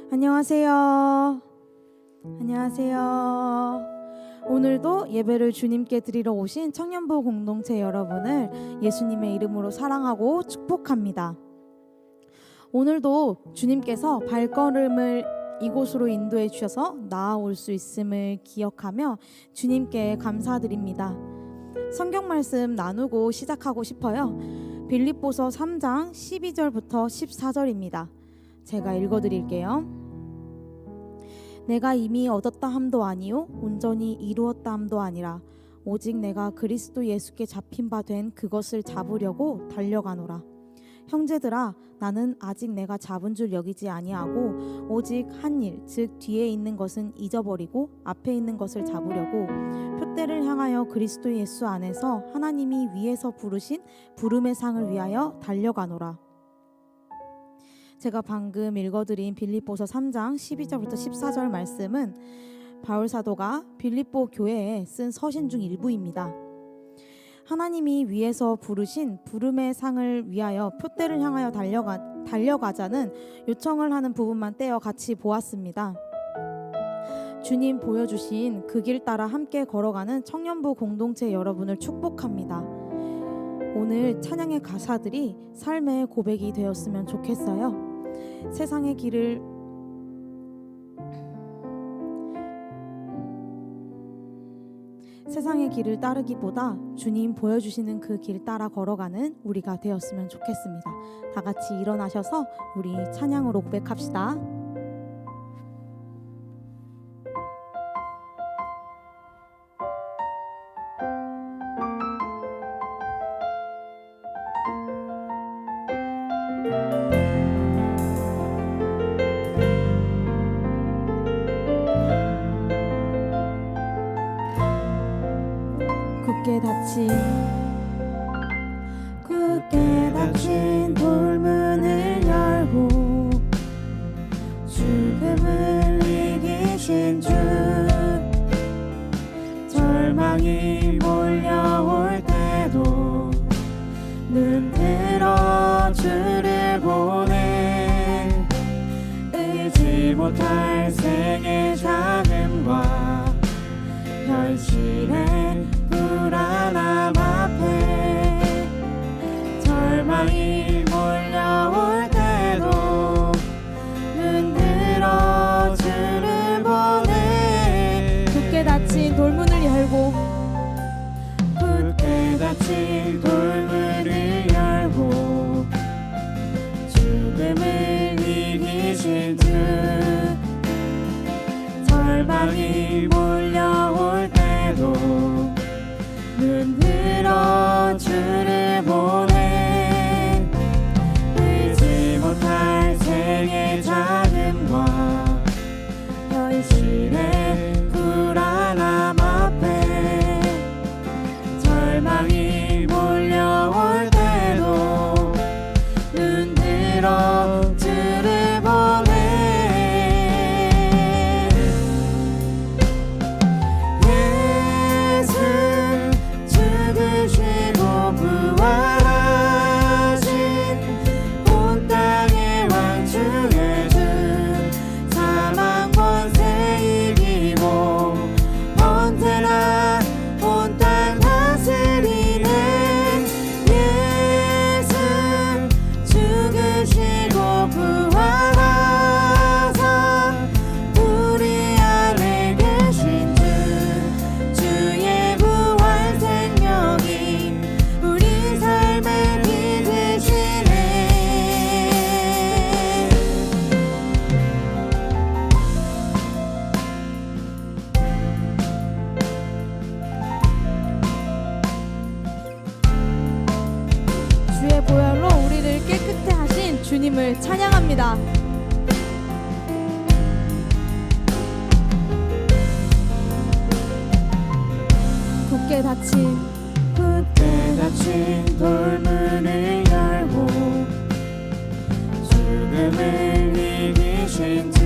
안녕하세요. 안녕하세요. 오늘도 예배를 주님께 드리러 오신 청년부 공동체 여러분을 예수님의 이름으로 사랑하고 축복합니다. 오늘도 주님께서 발걸음을 이곳으로 인도해 주셔서 나아올 수 있음을 기억하며 주님께 감사드립니다. 성경 말씀 나누고 시작하고 싶어요. 빌립보서 3장 12절부터 14절입니다. 제가 읽어드릴게요. 내가 이미 얻었다 함도 아니요 온전히 이루었다 함도 아니라 오직 내가 그리스도 예수께 잡힌 바 된 그것을 잡으려고 달려가노라. 형제들아, 나는 아직 내가 잡은 줄 여기지 아니하고 오직 한 일, 즉 뒤에 있는 것은 잊어버리고 앞에 있는 것을 잡으려고 표대를 향하여 그리스도 예수 안에서 하나님이 위에서 부르신 부름의 상을 위하여 달려가노라. 제가 방금 읽어드린 빌립보서 3장 12절부터 14절 말씀은 바울 사도가 빌립보 교회에 쓴 서신 중 일부입니다. 하나님이 위에서 부르신 부름의 상을 위하여 표대를 향하여 달려가자는 요청을 하는 부분만 떼어 같이 보았습니다. 주님 보여주신 그 길 따라 함께 걸어가는 청년부 공동체 여러분을 축복합니다. 오늘 찬양의 가사들이 삶의 고백이 되었으면 좋겠어요. 세상의 길을 따르기보다 주님 보여주시는 그 길 따라 걸어가는 우리가 되었으면 좋겠습니다. 다 같이 일어나셔서 우리 찬양으로 고백합시다. 굳게 닫힌 돌문을 열고 죽음을 이기신 주, 절망이 몰려올 때도 눈 들어 주를 보내. 의지 못할 생의 자금과 현실의 불안함 앞에 절망이 몰려올 때도 눈 들어 주를 보내. 굳게 닫힌 돌문을 열고 죽음을 이기신 주, 절망이 몰려올 때도 눈 들어 주를 보내. 의지 못할 생의 자금과 현실의 불안함 앞에 절망이 몰려올 때도 눈 들어 주를 보내. 주님을 찬양합니다. 굳게 닫힌 돌문을 열고 죽음을 이기신 주,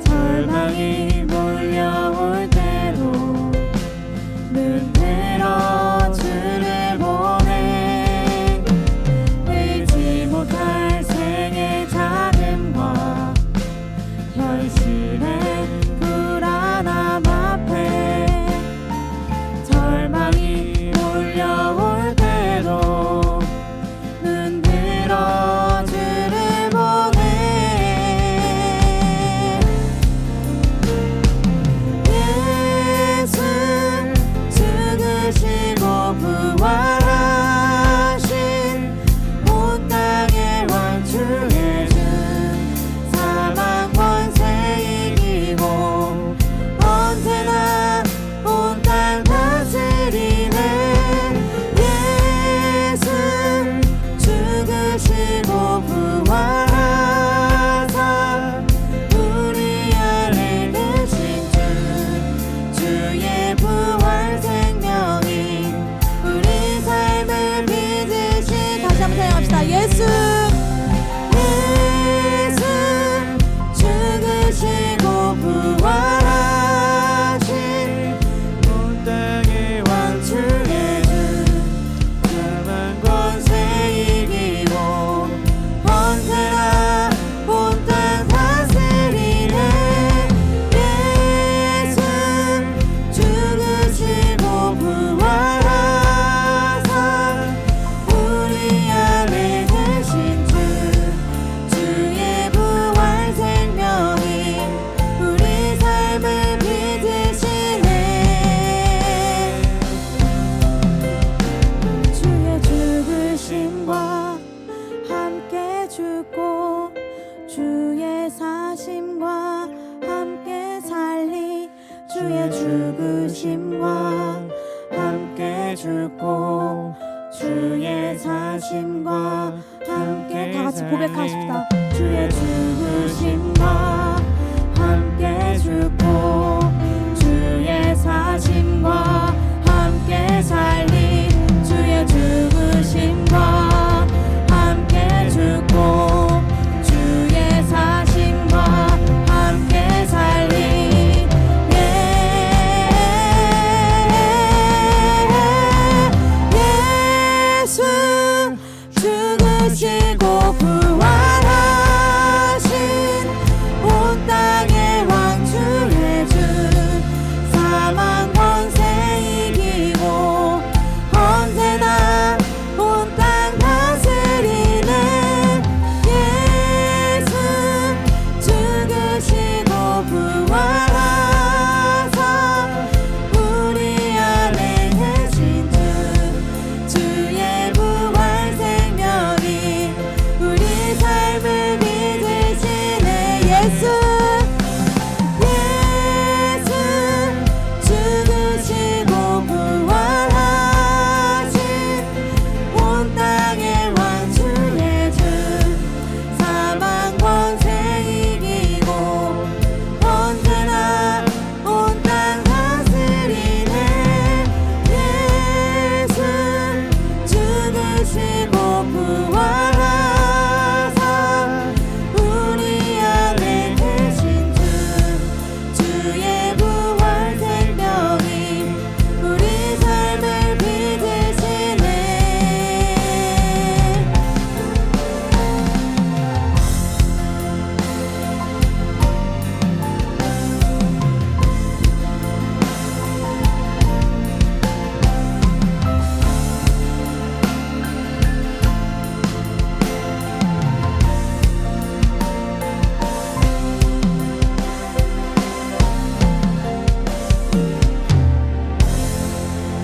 절망이 몰려올 때도 눈 들어 주를 보내. 의지 못할 생의 자금과 죽으시고 부활하사 우리 안에 계신 주의 부활 생명이 우리 삶을 빚으신 다시 한번 사용합시다. 예수 죽으시고 부활하신 온 땅의 왕 주의 주 사망 권세 이기고 언제나 온 땅 다스리네. 예수 죽으시고 부활하사 우리 안에 계신 주의 부활 생명이 우리 삶을 빚으시네. 주의 죽으심과 함께 죽고 주의 사심과 함께 살리 주의 죽으심과 함께 죽고 주의 사심과 함께 다 같이 고백하십시다. 주의 죽으심과 함께 죽고 주의 사심과 함께 살리 주의 죽으심과 함께 죽고 주의 사심과 함께 살리 예수 죽으시고 부활하신 온 땅의 왕 주의 주 사망 권세 이기고 언제나 온 땅 다스리네. 예수 죽으시고 부활하사 우리 안에 계신 주의 부활 생명이 우리 삶을 믿으시네. 예수 죽으시고 부활하신 온 땅의 왕 주의 주 사망 권세 이기고 언제나 온 땅 다스리네. 예수 죽으시고 부활하사 우리 안에 계신 주의 부활 생명이 우리 삶을 빚으시네.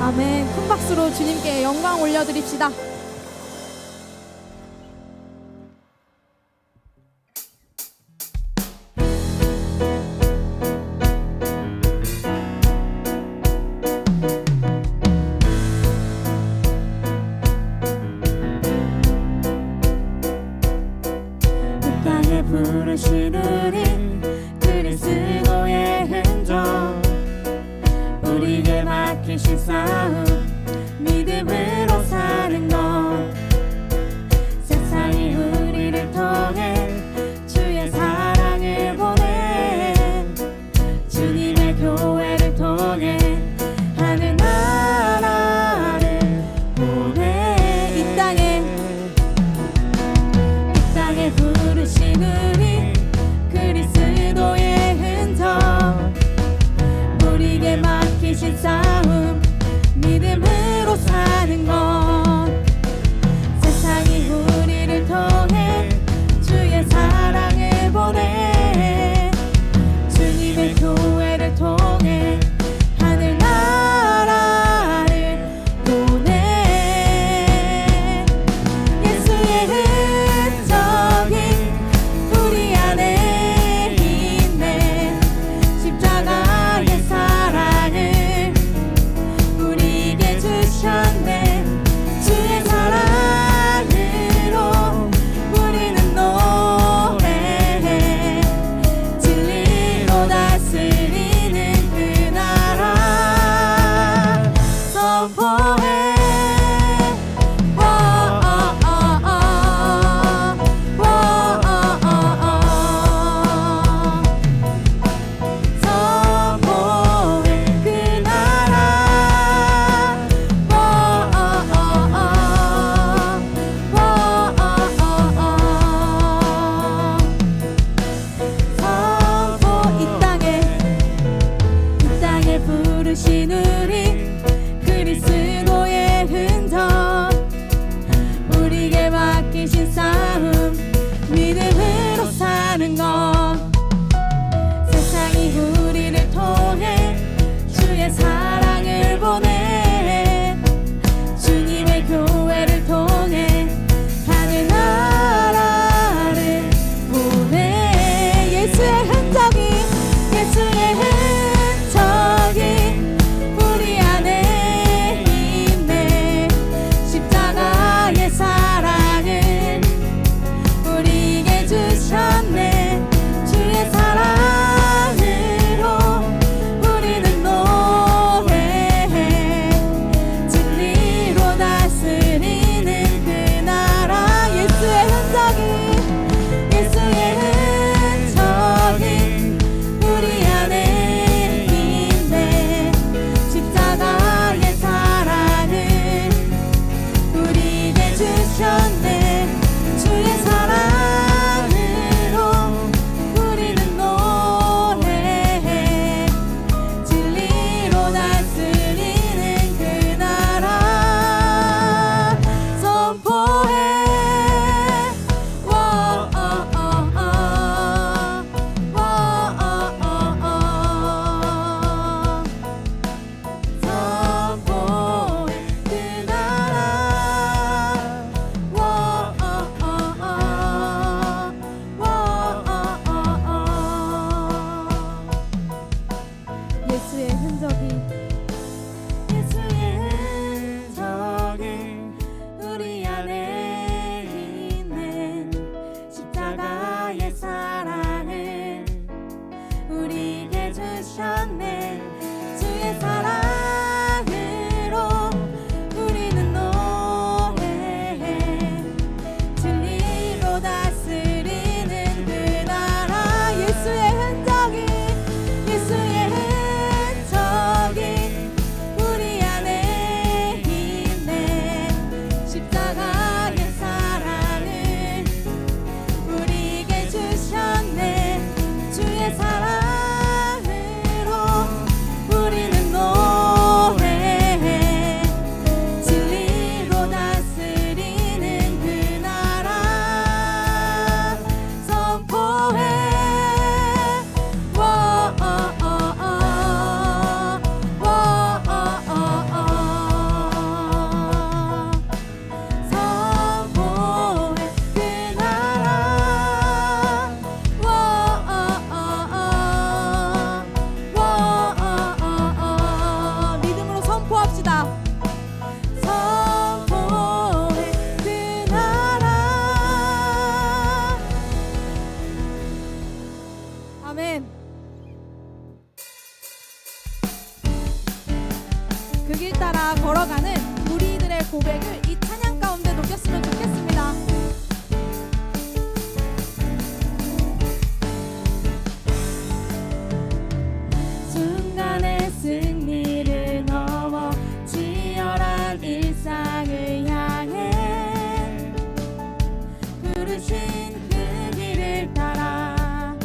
아멘. 큰 박수로 주님께 영광 올려드립시다. 이 땅에 부르신 우리 그리스도의 흔적 우리에게 맡기신 싸움 믿음으로 사는 것 세상이 우리를 통해 주의 사랑을 보내 주님의 교회를 통해 하늘 나라를 보내. 이 땅에 부르신 우리 그리스도의 흔적 우리에게 맡기신 싸움 믿음으로 사는 것 세상이 우리를 통해 주의 사랑을 보내 주님의 교회를 통해 하늘 나라를 보내. 예수의 흔적이 우리 안에 있네. 십자가의 사랑을 우리에게 주셨네. 따라 걸어가는 우리들의 고백을 이 찬양 가운데 녹였으면 좋겠습니다. 순간의 승리를 넘어 치열한 일상을 향해 부르신 그 길을 따라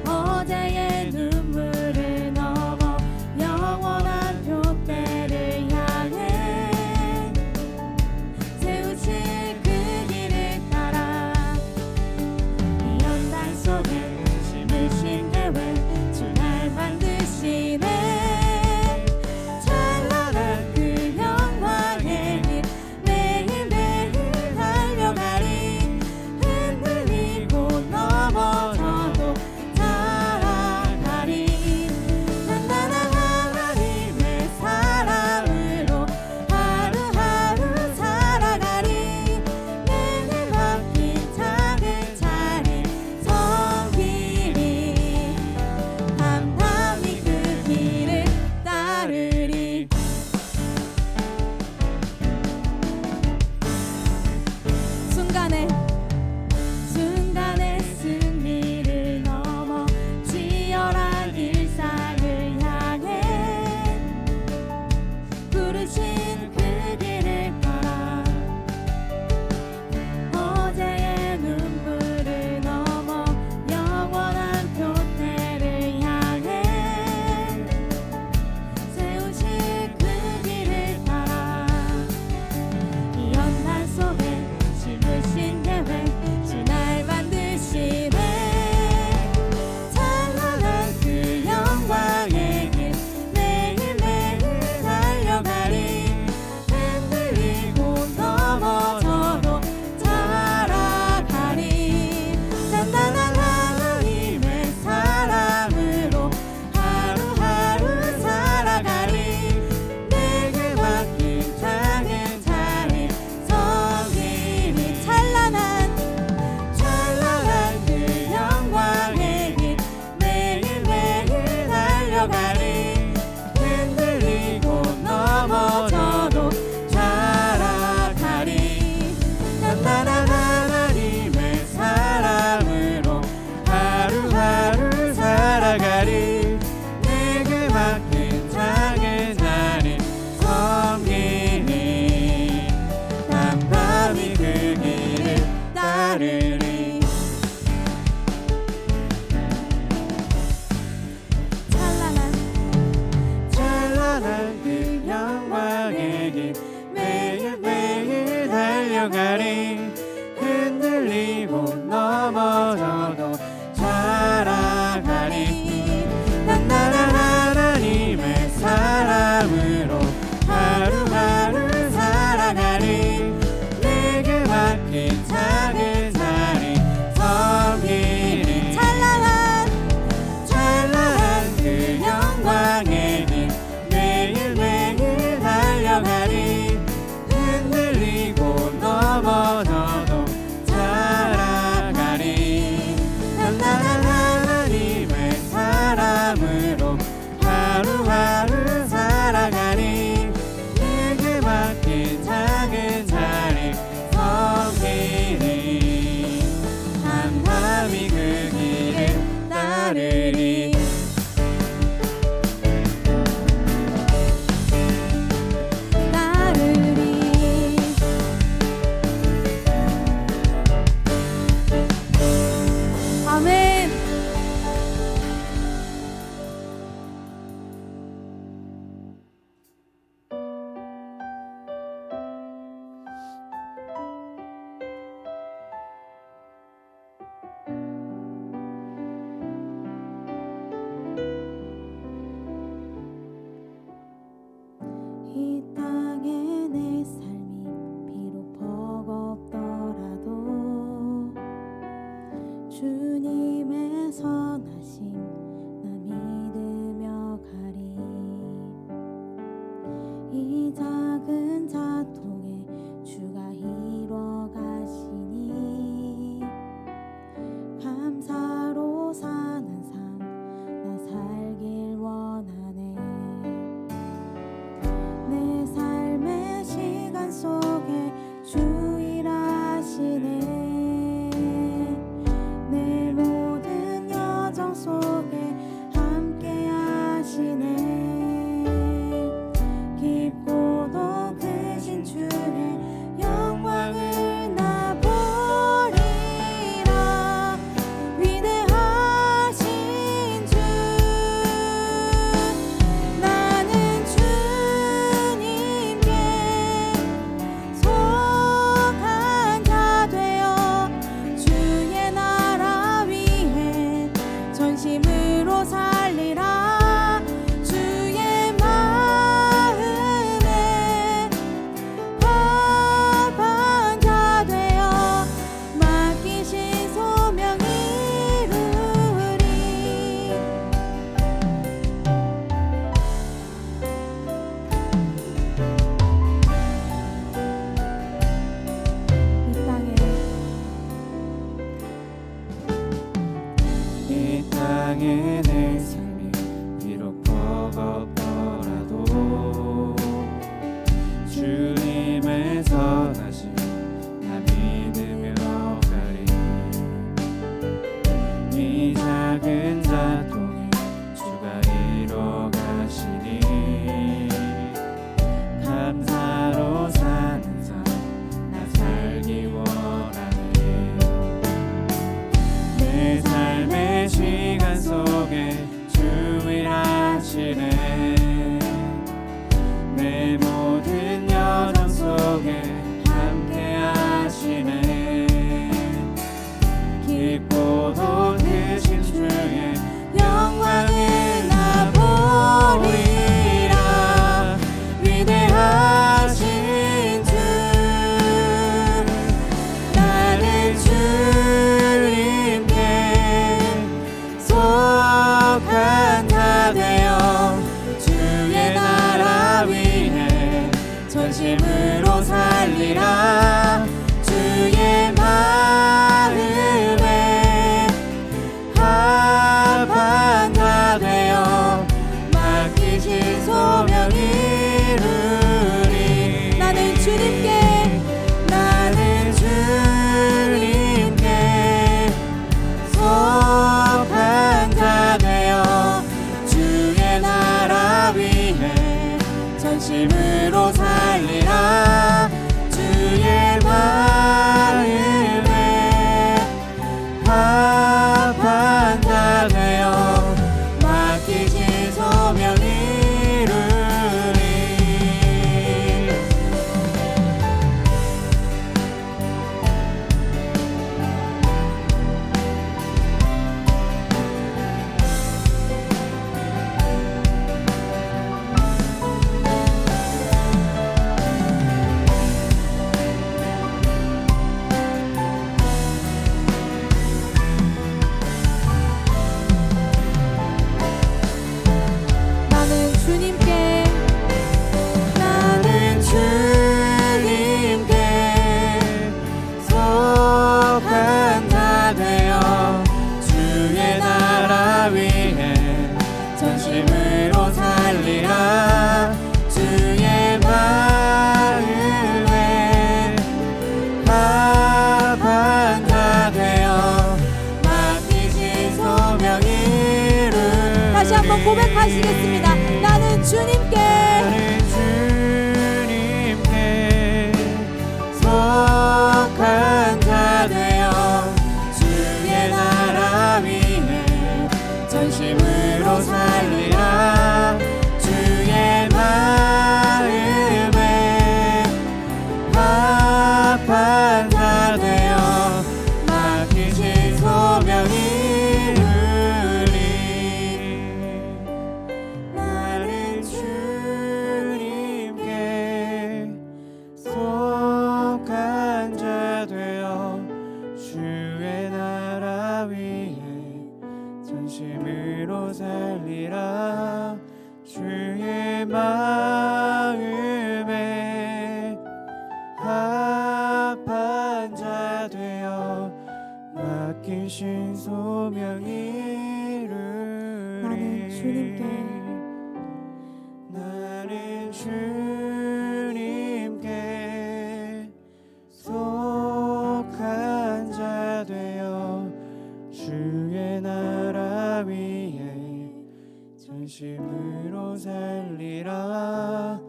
어제의 눈물을 넘어 영원한 표대를 향해 세우실 그 길을 따라 이 연단 속에 심으신 계획 주날 만드시네 찬란한 그 영광의 길 매일매일 달려가리 세상의 내 삶이 비록 버겁더라도 주님의 선하심 나 믿으며 가리. 이 작은 자통에 주가 이뤄 가시니 감사로 사는 삶 나 살기 원하네. 내 삶의 시간 속에 주 일하시네. 내 모든 여정 속에 함께 하시네. 깊고도 크신 주의 영광을 나 보리라. 위대하신 주 나는 주님께 속한 자 되어 주의 나라 위해 전심으로 살리라. 주의 마음에 합한 자 되어 맡기신 소명 이루리. 나는 주님께 속한 자 되어 주의 나라 위해 전심으로 살리라. 주의 마음에 합한 자 되어 맡기신 소명 이루리. 나는 주님께 속한 자 되어 주의 나라 위해 전심으로 살리라. 주의 마음에 합한 자 되어 맡기신 소명 이루리. 다시 한번 고백하시겠습니다. 나는 주님께 속한 자 되어 주의 나라 위해 전심으로 살리라. 주의 마음에 합한 자 되어 맡기신 소명 이루리. 나는 주님께 속한 자 되어 주의 나라 위해 전심으로 살리라. 주의 마음에 합한 자 되어 맡기신 소명 이루리. 나는 주님께 나는 주님께 속한 자 되어 주의 나라 위해 전심으로 살리라.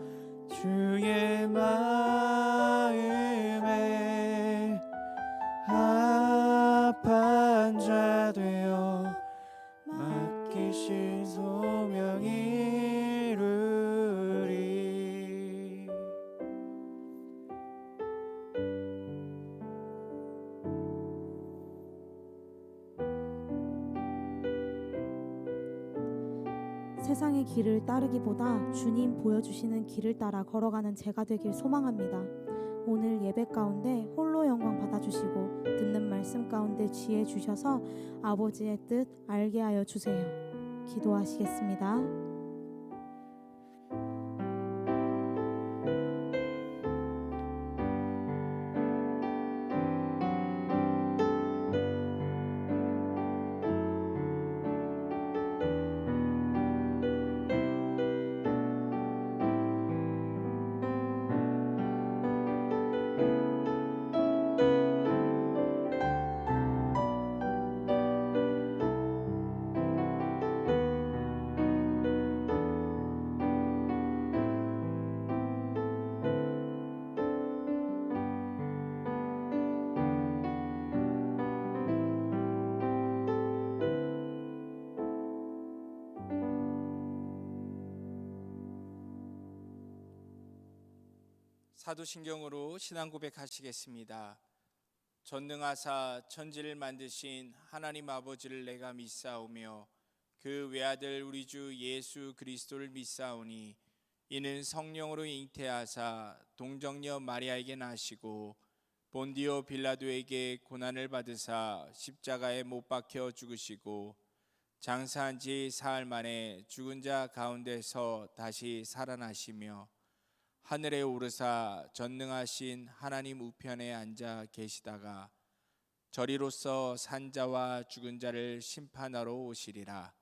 주의 마음에 합한 자 되어 맡기신 소명 이루리. 세상의 길을 따르기보다 주님 보여주시는 길을 따라 걸어가는 제가 되길 소망합니다. 오늘 예배 가운데 홀로 영광 받아주시고 듣는 말씀 가운데 지혜 주셔서 아버지의 뜻 알게 하여 주세요. 기도하시겠습니다. 사도신경으로 신앙 고백하시겠습니다. 전능하사 천지를 만드신 하나님 아버지를 내가 믿사오며 그 외아들 우리 주 예수 그리스도를 믿사오니 이는 성령으로 잉태하사 동정녀 마리아에게 나시고 본디오 빌라도에게 고난을 받으사 십자가에 못 박혀 죽으시고 장사한 지 사흘 만에 죽은 자 가운데서 다시 살아나시며 하늘에 오르사 전능하신 하나님 우편에 앉아 계시다가 저리로서 산자와 죽은 자를 심판하러 오시리라.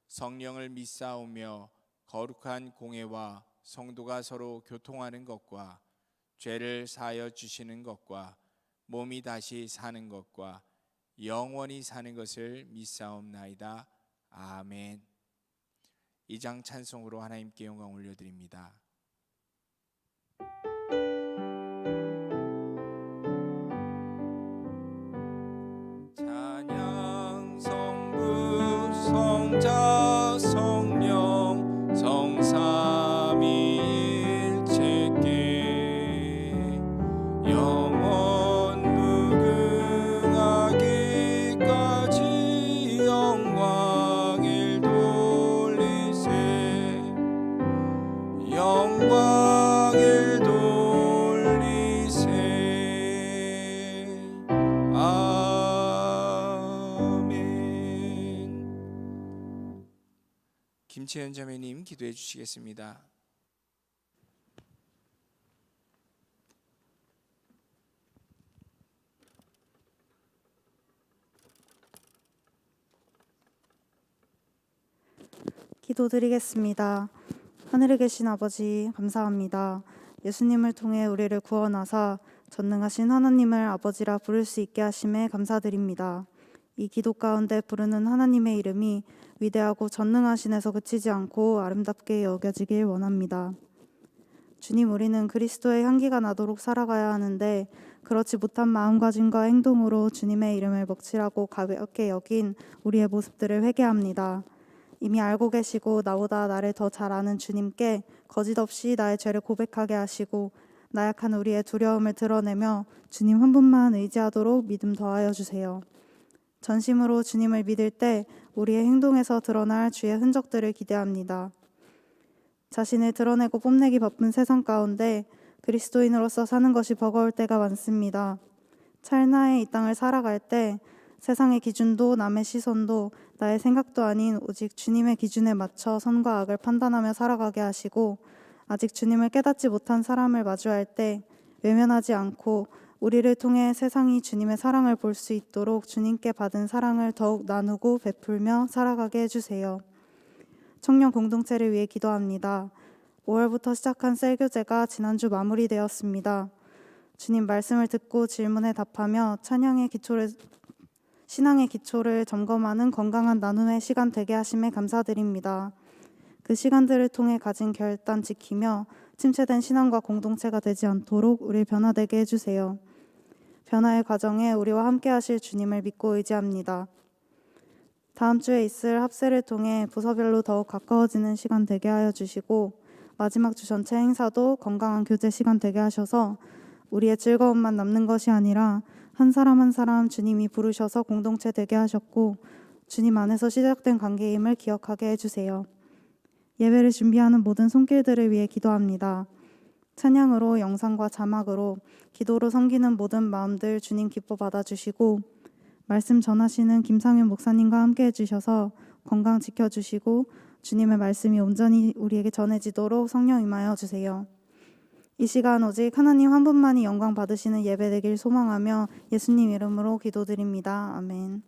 성령을 믿사오며 거룩한 공회와 성도가 서로 교통하는 것과 죄를 사하여 주시는 것과 몸이 다시 사는 것과 영원히 사는 것을 믿사옵나이다. 아멘. 2장 찬송으로 하나님께 영광 올려드립니다. 찬양 성부 성자 성령 성삼위일체께 영원 무궁하기까지 영광을 돌리세 영광을 돌리세. 아멘. 김채연 자매님 기도해 주시겠습니다. 기도드리겠습니다. 하늘에 계신 아버지 감사합니다. 예수님을 통해 우리를 구원하사 전능하신 하나님을 아버지라 부를 수 있게 하심에 감사드립니다. 이 기도 가운데 부르는 하나님의 이름이 위대하고 전능하신에서 그치지 않고 아름답게 여겨지길 원합니다. 주님, 우리는 그리스도의 향기가 나도록 살아가야 하는데 그렇지 못한 마음가짐과 행동으로 주님의 이름을 먹칠하고 가볍게 여긴 우리의 모습들을 회개합니다. 이미 알고 계시고 나보다 나를 더 잘 아는 주님께 거짓없이 나의 죄를 고백하게 하시고 나약한 우리의 두려움을 드러내며 주님 한 분만 의지하도록 믿음 더하여 주세요. 전심으로 주님을 믿을 때 우리의 행동에서 드러날 주의 흔적들을 기대합니다. 자신을 드러내고 뽐내기 바쁜 세상 가운데 그리스도인으로서 사는 것이 버거울 때가 많습니다. 찰나에 이 땅을 살아갈 때 세상의 기준도 남의 시선도 나의 생각도 아닌 오직 주님의 기준에 맞춰 선과 악을 판단하며 살아가게 하시고 아직 주님을 깨닫지 못한 사람을 마주할 때 외면하지 않고 우리를 통해 세상이 주님의 사랑을 볼 수 있도록 주님께 받은 사랑을 더욱 나누고 베풀며 살아가게 해주세요. 청년 공동체를 위해 기도합니다. 5월부터 시작한 셀교제가 지난주 마무리되었습니다. 주님 말씀을 듣고 질문에 답하며 신앙의 기초를 점검하는 건강한 나눔의 시간 되게 하심에 감사드립니다. 그 시간들을 통해 가진 결단 지키며 침체된 신앙과 공동체가 되지 않도록 우리를 변화되게 해주세요. 변화의 과정에 우리와 함께 하실 주님을 믿고 의지합니다. 다음 주에 있을 합세를 통해 부서별로 더욱 가까워지는 시간 되게 하여 주시고 마지막 주 전체 행사도 건강한 교제 시간 되게 하셔서 우리의 즐거움만 남는 것이 아니라 한 사람 한 사람 주님이 부르셔서 공동체 되게 하셨고 주님 안에서 시작된 관계임을 기억하게 해주세요. 예배를 준비하는 모든 손길들을 위해 기도합니다. 찬양으로, 영상과 자막으로, 기도로 섬기는 모든 마음들 주님 기뻐 받아주시고 말씀 전하시는 김상윤 목사님과 함께 해주셔서 건강 지켜주시고 주님의 말씀이 온전히 우리에게 전해지도록 성령 임하여 주세요. 이 시간 오직 하나님 한 분만이 영광 받으시는 예배 되길 소망하며 예수님 이름으로 기도드립니다. 아멘.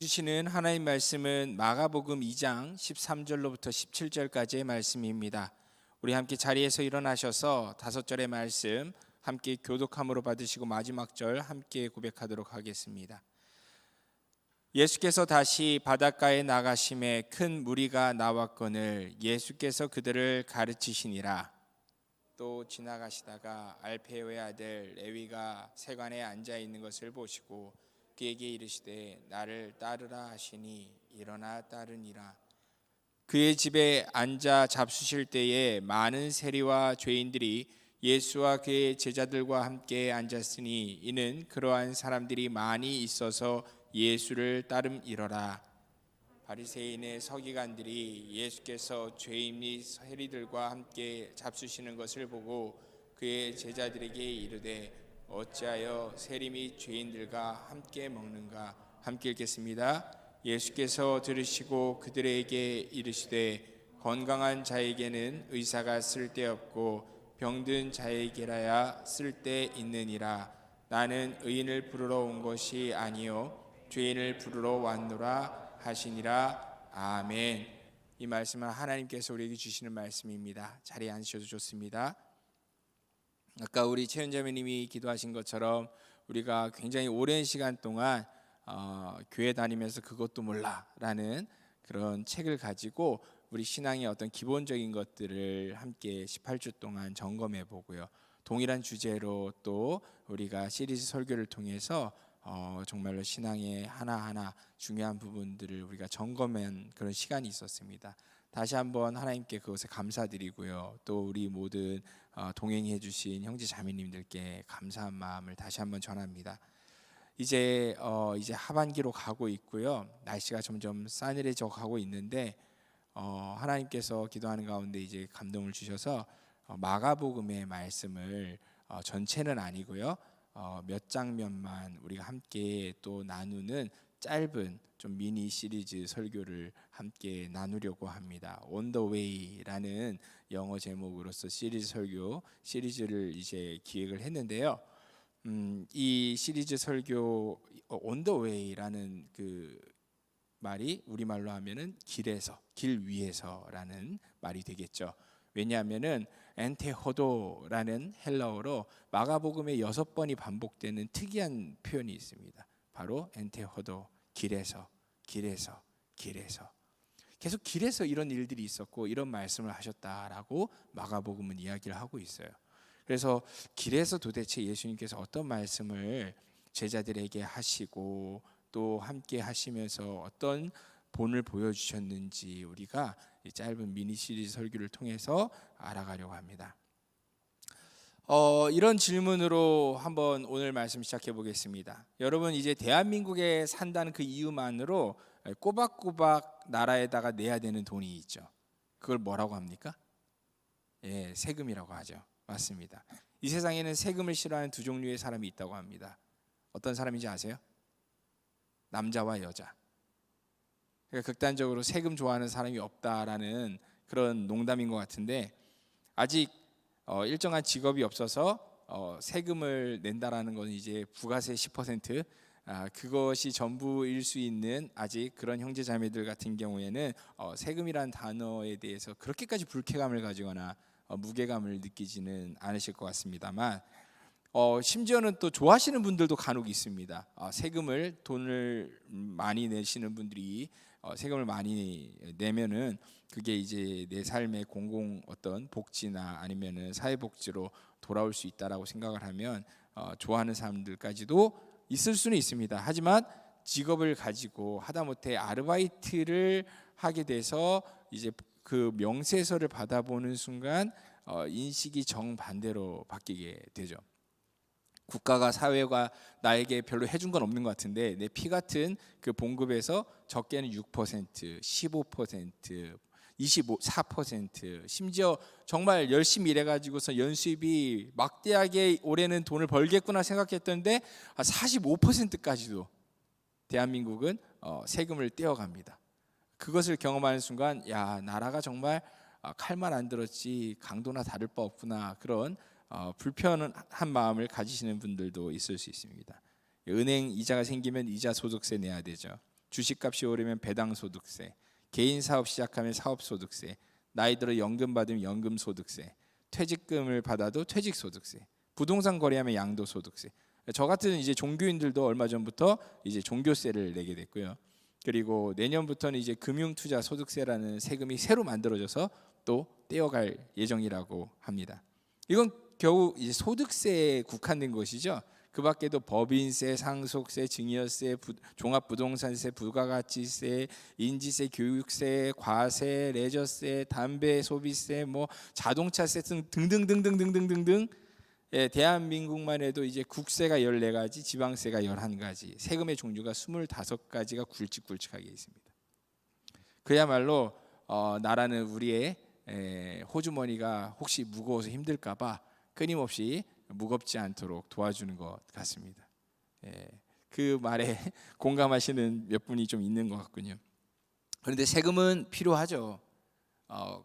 주시는 하나님 말씀은 마가복음 2장 13절로부터 17절까지의 말씀입니다. 우리 함께 자리에서 일어나셔서 5절의 말씀 함께 교독함으로 받으시고 마지막 절 함께 고백하도록 하겠습니다. 예수께서 다시 바닷가에 나가심에 큰 무리가 나왔거늘 예수께서 그들을 가르치시니라. 또 지나가시다가 알페오의 아들 레위가 세관에 앉아 있는 것을 보시고 그에게 이르시되 나를 따르라 하시니 일어나 따르니라. 그의 집에 앉아 잡수실 때에 많은 세리와 죄인들이 예수와 그의 제자들과 함께 앉았으니 이는 그러한 사람들이 많이 있어서 예수를 따름이러라. 바리새인의 서기관들이 예수께서 죄인 및 세리들과 함께 잡수시는 것을 보고 그의 제자들에게 이르되 어찌하여 세리 및 죄인들과 함께 먹는가. 함께 읽겠습니다. 예수께서 들으시고 그들에게 이르시되 건강한 자에게는 의사가 쓸데없고 병든 자에게라야 쓸데있느니라. 나는 의인을 부르러 온 것이 아니요 죄인을 부르러 왔노라 하시니라. 아멘. 이 말씀은 하나님께서 우리에게 주시는 말씀입니다. 자리에 앉으셔도 좋습니다. 아까 우리 최은자매님이 기도하신 것처럼 우리가 굉장히 오랜 시간 동안 교회 다니면서 그것도 몰라라는 그런 책을 가지고 우리 신앙의 어떤 기본적인 것들을 함께 18주 동안 점검해 보고요. 동일한 주제로 또 우리가 시리즈 설교를 통해서 정말로 신앙의 하나하나 중요한 부분들을 우리가 점검한 그런 시간이 있었습니다. 다시 한번 하나님께 그것에 감사드리고요. 또 우리 모든 동행해 주신 형제 자매님들께 감사한 마음을 다시 한번 전합니다. 이제 하반기로 가고 있고요. 날씨가 점점 싸늘해져 가고 있는데 하나님께서 기도하는 가운데 이제 감동을 주셔서 마가복음의 말씀을 전체는 아니고요. 몇 장면만 우리가 함께 또 나누는 짧은 좀 미니 시리즈 설교를 함께 나누려고 합니다. On the Way라는 영어 제목으로서 시리즈 설교 시리즈를 이제 기획을 했는데요. 이 시리즈 설교 On the Way라는 그 말이 우리말로 하면은 길에서, 길 위에서라는 말이 되겠죠. 왜냐하면은 엔테호도라는 헬라어로 마가복음에 6번이 반복되는 특이한 표현이 있습니다. 바로 엔테호도, 길에서, 길에서, 길에서. 계속 길에서 이런 일들이 있었고 이런 말씀을 하셨다라고 마가복음은 이야기를 하고 있어요. 그래서 길에서 도대체 예수님께서 어떤 말씀을 제자들에게 하시고 또 함께 하시면서 어떤 본을 보여주셨는지 우리가 이 짧은 미니 시리즈 설교를 통해서 알아가려고 합니다. 이런 질문으로 한번 오늘 말씀 시작해 보겠습니다. 여러분 이제 대한민국에 산다는 그 이유만으로 꼬박꼬박 나라에다가 내야 되는 돈이 있죠. 그걸 뭐라고 합니까? 예, 세금이라고 하죠. 맞습니다. 이 세상에는 세금을 싫어하는 두 종류의 사람이 있다고 합니다. 어떤 사람인지 아세요? 남자와 여자. 그러니까 극단적으로 세금 좋아하는 사람이 없다라는 그런 농담인 것 같은데 아직 일정한 직업이 없어서 세금을 낸다라는 건 이제 부가세 10% 그것이 전부일 수 있는 아직 그런 형제자매들 같은 경우에는 세금이라는 단어에 대해서 그렇게까지 불쾌감을 가지거나 무게감을 느끼지는 않으실 것 같습니다만 심지어는 또 좋아하시는 분들도 간혹 있습니다. 돈을 많이 내시는 분들이 세금을 많이 내면은 그게 이제 내 삶의 공공 어떤 복지나 아니면은 사회복지로 돌아올 수 있다라고 생각을 하면 좋아하는 사람들까지도 있을 수는 있습니다. 하지만 직업을 가지고 하다못해 아르바이트를 하게 돼서 이제 그 명세서를 받아보는 순간 인식이 정반대로 바뀌게 되죠. 국가가 사회가 나에게 별로 해준 건 없는 것 같은데 내 피 같은 그 봉급에서 적게는 6%, 15%, 24% 심지어 정말 열심히 일해가지고서 연수입이 막대하게 올해는 돈을 벌겠구나 생각했던데 45%까지도 대한민국은 세금을 떼어갑니다. 그것을 경험하는 순간 야 나라가 정말 칼만 안 들었지 강도나 다를 바 없구나 그런 불편한 마음을 가지시는 분들도 있을 수 있습니다. 은행 이자가 생기면 이자 소득세 내야 되죠. 주식값이 오르면 배당 소득세, 개인 사업 시작하면 사업 소득세, 나이 들어 연금 받으면 연금 소득세, 퇴직금을 받아도 퇴직 소득세, 부동산 거래하면 양도 소득세. 저 같은 이제 종교인들도 얼마 전부터 이제 종교세를 내게 됐고요. 그리고 내년부터는 이제 금융투자 소득세라는 세금이 새로 만들어져서 또 떼어갈 예정이라고 합니다. 이건 겨우 이제 소득세에 국한된 것이죠. 그 밖에도 법인세, 상속세, 증여세, 종합부동산세, 부가가치세, 인지세, 교육세, 과세, 레저세, 담배 소비세, 뭐 자동차세 등등등등등등등등. 예, 대한민국만 해도 이제 국세가 14가지, 지방세가 11가지, 세금의 종류가 25가지가 굵직굵직하게 있습니다. 그야말로 나라는 우리의 호주머니가 혹시 무거워서 힘들까봐 끊임없이 무겁지 않도록 도와주는 것 같습니다. 그 말에 공감하시는 몇 분이 좀 있는 것 같군요. 그런데 세금은 필요하죠.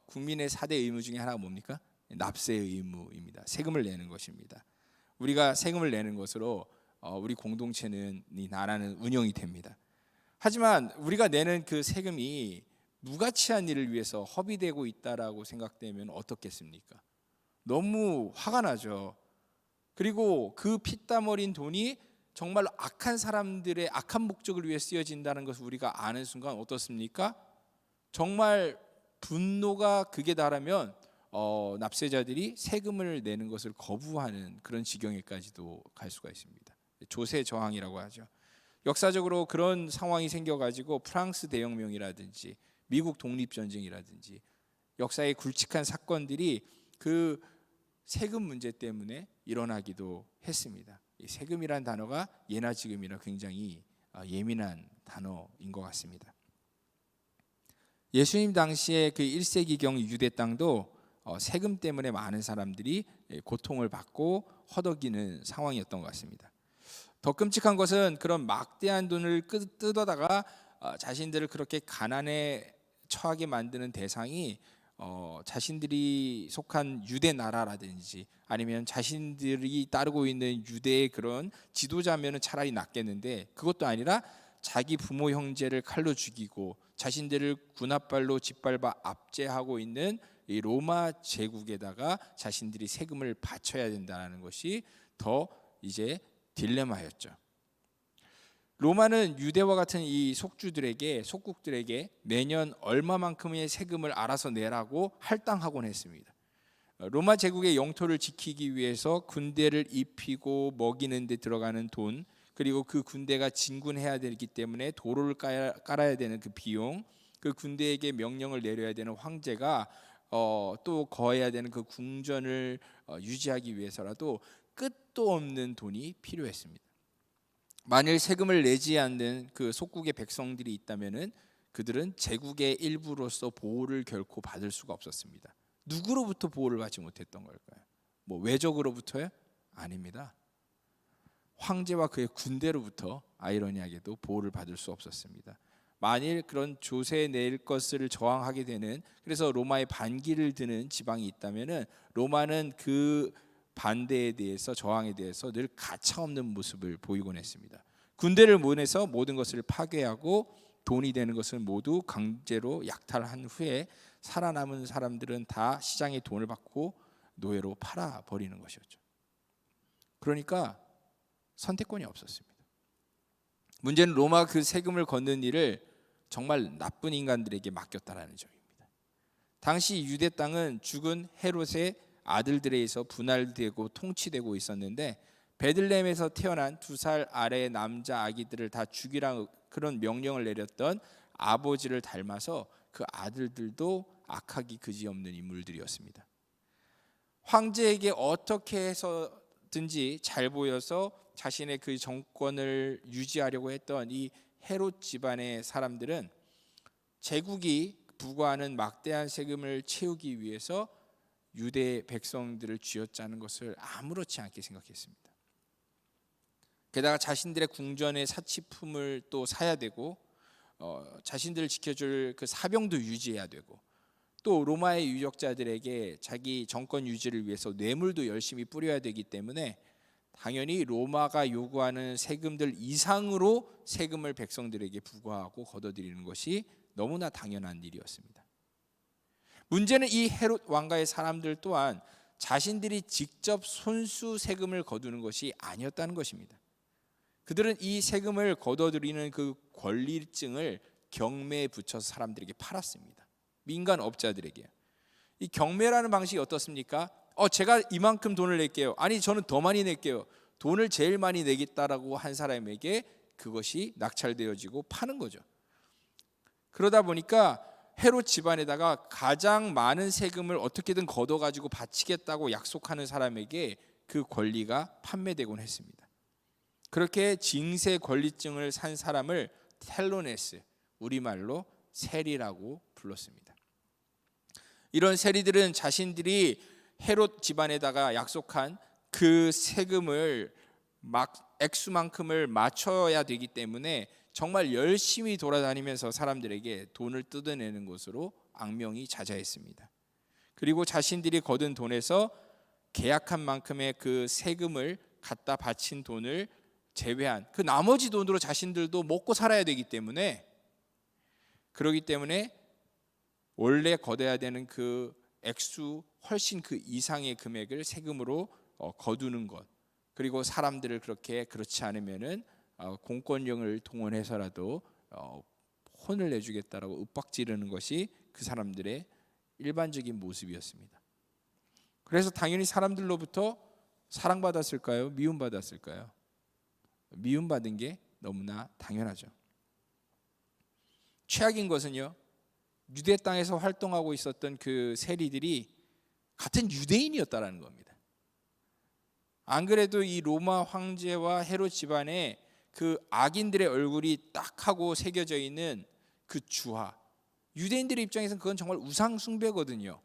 국민의 4대 의무 중에 하나가 뭡니까? 납세 의무입니다. 세금을 내는 것입니다. 우리가 세금을 내는 것으로 우리 공동체는, 이 나라는 운영이 됩니다. 하지만 우리가 내는 그 세금이 무가치한 일을 위해서 허비되고 있다라고 생각되면 어떻겠습니까? 너무 화가 나죠. 그리고 그 피땀 어린 돈이 정말로 악한 사람들의 악한 목적을 위해 쓰여진다는 것을 우리가 아는 순간 어떻습니까? 정말 분노가 극에 달하면 납세자들이 세금을 내는 것을 거부하는 그런 지경에까지도 갈 수가 있습니다. 조세 저항이라고 하죠. 역사적으로 그런 상황이 생겨가지고 프랑스 대혁명이라든지 미국 독립전쟁이라든지 역사의 굵직한 사건들이 그 세금 문제 때문에 일어나기도 했습니다. 이 세금이란 단어가 예나 지금이나 굉장히 예민한 단어인 것 같습니다. 예수님 당시에 그 1세기경 유대 땅도 세금 때문에 많은 사람들이 고통을 받고 허덕이는 상황이었던 것 같습니다. 더 끔찍한 것은 그런 막대한 돈을 뜯어다가 자신들을 그렇게 가난에 처하게 만드는 대상이 자신들이 속한 유대 나라라든지 아니면 자신들이 따르고 있는 유대의 그런 지도자면은 차라리 낫겠는데, 그것도 아니라 자기 부모 형제를 칼로 죽이고 자신들을 군합발로 짓밟아 압제하고 있는 이 로마 제국에다가 자신들이 세금을 바쳐야 된다는 것이 더 이제 딜레마였죠. 로마는 유대와 같은 이 속국들에게 매년 얼마만큼의 세금을 알아서 내라고 할당하곤 했습니다. 로마 제국의 영토를 지키기 위해서 군대를 입히고 먹이는 데 들어가는 돈, 그리고 그 군대가 진군해야 되기 때문에 도로를 깔아야 되는 그 비용, 그 군대에게 명령을 내려야 되는 황제가 또 거해야 되는 그 궁전을 유지하기 위해서라도 끝도 없는 돈이 필요했습니다. 만일 세금을 내지 않는 그 속국의 백성들이 있다면은 그들은 제국의 일부로서 보호를 결코 받을 수가 없었습니다. 누구로부터 보호를 받지 못했던 걸까요? 뭐 외적으로부터요? 아닙니다. 황제와 그의 군대로부터 아이러니하게도 보호를 받을 수 없었습니다. 만일 그런 조세 낼 것을 저항하게 되는, 그래서 로마의 반기를 드는 지방이 있다면은 로마는 그 반대에 대해서, 저항에 대해서 늘 가차없는 모습을 보이곤 했습니다. 군대를 보내서 모든 것을 파괴하고 돈이 되는 것을 모두 강제로 약탈한 후에 살아남은 사람들은 다 시장에 돈을 받고 노예로 팔아버리는 것이었죠. 그러니까 선택권이 없었습니다. 문제는 로마가 그 세금을 걷는 일을 정말 나쁜 인간들에게 맡겼다라는 점입니다. 당시 유대 땅은 죽은 헤롯의 아들들에 의해서 분할되고 통치되고 있었는데, 베들레헴에서 태어난 2살 아래의 남자 아기들을 다 죽이라 그런 명령을 내렸던 아버지를 닮아서 그 아들들도 악하기 그지없는 인물들이었습니다. 황제에게 어떻게 해서든지 잘 보여서 자신의 그 정권을 유지하려고 했던 이 헤롯 집안의 사람들은 제국이 부과하는 막대한 세금을 채우기 위해서 유대 백성들을 쥐어짜는 것을 아무렇지 않게 생각했습니다. 게다가 자신들의 궁전의 사치품을 또 사야 되고 자신들을 지켜줄 그 사병도 유지해야 되고, 또 로마의 유적자들에게 자기 정권 유지를 위해서 뇌물도 열심히 뿌려야 되기 때문에 당연히 로마가 요구하는 세금들 이상으로 세금을 백성들에게 부과하고 걷어들이는 것이 너무나 당연한 일이었습니다. 문제는 이 헤롯 왕가의 사람들 또한 자신들이 직접 손수 세금을 거두는 것이 아니었다는 것입니다. 그들은 이 세금을 거둬들이는 그 권리증을 경매에 붙여서 사람들에게 팔았습니다. 민간 업자들에게. 이 경매라는 방식이 어떻습니까? 제가 이만큼 돈을 낼게요. 아니 저는 더 많이 낼게요. 돈을 제일 많이 내겠다라고 한 사람에게 그것이 낙찰되어지고 파는 거죠. 그러다 보니까 헤롯 집안에다가 가장 많은 세금을 어떻게든 걷어가지고 바치겠다고 약속하는 사람에게 그 권리가 판매되곤 했습니다. 그렇게 징세 권리증을 산 사람을 텔로네스, 우리말로 세리라고 불렀습니다. 이런 세리들은 자신들이 헤롯 집안에다가 약속한 그 세금을 액수만큼을 맞춰야 되기 때문에 정말 열심히 돌아다니면서 사람들에게 돈을 뜯어내는 것으로 악명이 자자했습니다. 그리고 자신들이 거둔 돈에서 계약한 만큼의 그 세금을 갖다 바친 돈을 제외한 그 나머지 돈으로 자신들도 먹고 살아야 되기 때문에, 그러기 때문에 원래 걷어야 되는 그 액수 훨씬 그 이상의 금액을 세금으로 거두는 것, 그리고 사람들을 그렇지 않으면은 공권력을 동원해서라도 혼을 내주겠다라고 윽박지르는 것이 그 사람들의 일반적인 모습이었습니다. 그래서 당연히 사람들로부터 사랑받았을까요? 미움받았을까요? 미움받은 게 너무나 당연하죠. 최악인 것은요, 유대 땅에서 활동하고 있었던 그 세리들이 같은 유대인이었다라는 겁니다. 안 그래도 이 로마 황제와 헤롯 집안에 그 악인들의 얼굴이 딱 하고 새겨져 있는 그 주화, 유대인들의 입장에서는 그건 정말 우상 숭배거든요.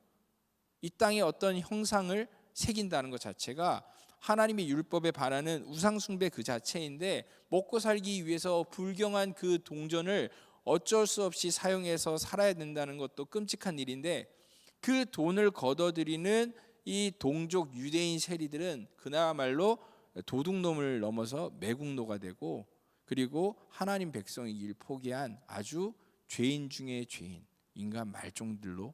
이 땅에 어떤 형상을 새긴다는 것 자체가 하나님의 율법에 반하는 우상 숭배 그 자체인데, 먹고 살기 위해서 불경한 그 동전을 어쩔 수 없이 사용해서 살아야 된다는 것도 끔찍한 일인데, 그 돈을 걷어들이는 이 동족 유대인 세리들은 그나마로 도둑놈을 넘어서 매국노가 되고, 그리고 하나님 백성의 길 포기한 아주 죄인 중에 죄인, 인간 말종들로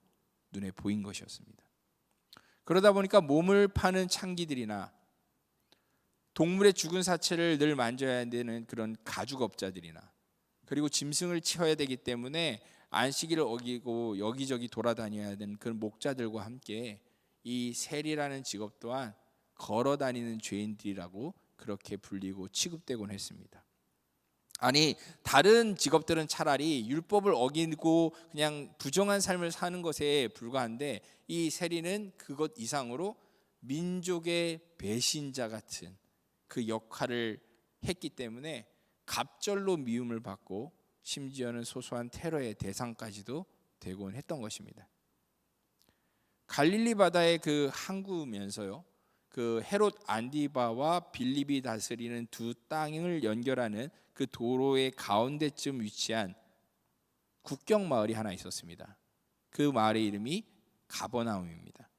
눈에 보인 것이었습니다. 그러다 보니까 몸을 파는 창기들이나 동물의 죽은 사체를 늘 만져야 되는 그런 가죽업자들이나, 그리고 짐승을 치워야 되기 때문에 안식일을 어기고 여기저기 돌아다녀야 되는 그런 목자들과 함께 이 세리라는 직업 또한 걸어다니는 죄인들이라고 그렇게 불리고 취급되곤 했습니다. 아니, 다른 직업들은 차라리 율법을 어기고 그냥 부정한 삶을 사는 것에 불과한데, 이 세리는 그것 이상으로 민족의 배신자 같은 그 역할을 했기 때문에 갑절로 미움을 받고 심지어는 소소한 테러의 대상까지도 되곤 했던 것입니다. 갈릴리 바다의 그 항구면서요, 그 헤롯 안디바와 빌립이 다스리는 두 땅을 연결하는 그 도로의 가운데쯤 위치한 국경 마을이 하나 있었습니다. 그 마을의 이름이 가버나움입니다.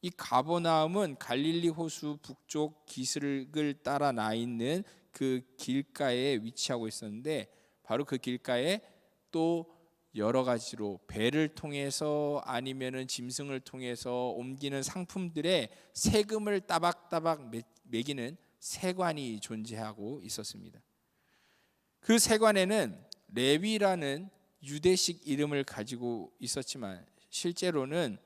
이 가버나움은 갈릴리 호수 북쪽 기슭을 따라 나 있는 그 길가에 위치하고 있었는데, 바로 그 길가에 또 여러 가지로 배를 통해서 아니면은 짐승을 통해서 옮기는 상품들의 세금을 따박따박 매기는 세관이 존재하고 있었습니다. 그 세관에는 레위라는 유대식 이름을 가지고 있었지만, 실제로는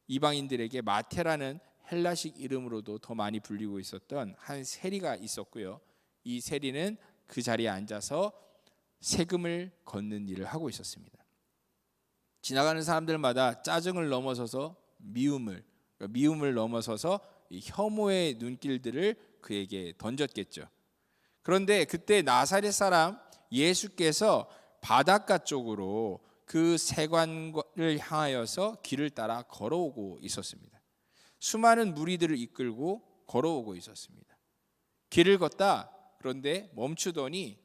이방인들에게 마테라는 헬라식 이름으로도 더 많이 불리고 있었던 한 세리가 있었고요. 이 세리는 그 자리에 앉아서 세금을 걷는 일을 하고 있었습니다. 지나가는 사람들마다 짜증을 넘어서서 미움을 넘어서서 이 혐오의 눈길들을 그에게 던졌겠죠. 그런데 그때 나사렛 사람 예수께서 바닷가 쪽으로 그 세관을 향하여서 길을 따라 걸어오고 있었습니다. 수많은 무리들을 이끌고 걸어오고 있었습니다. 길을 걷다 그런데 멈추더니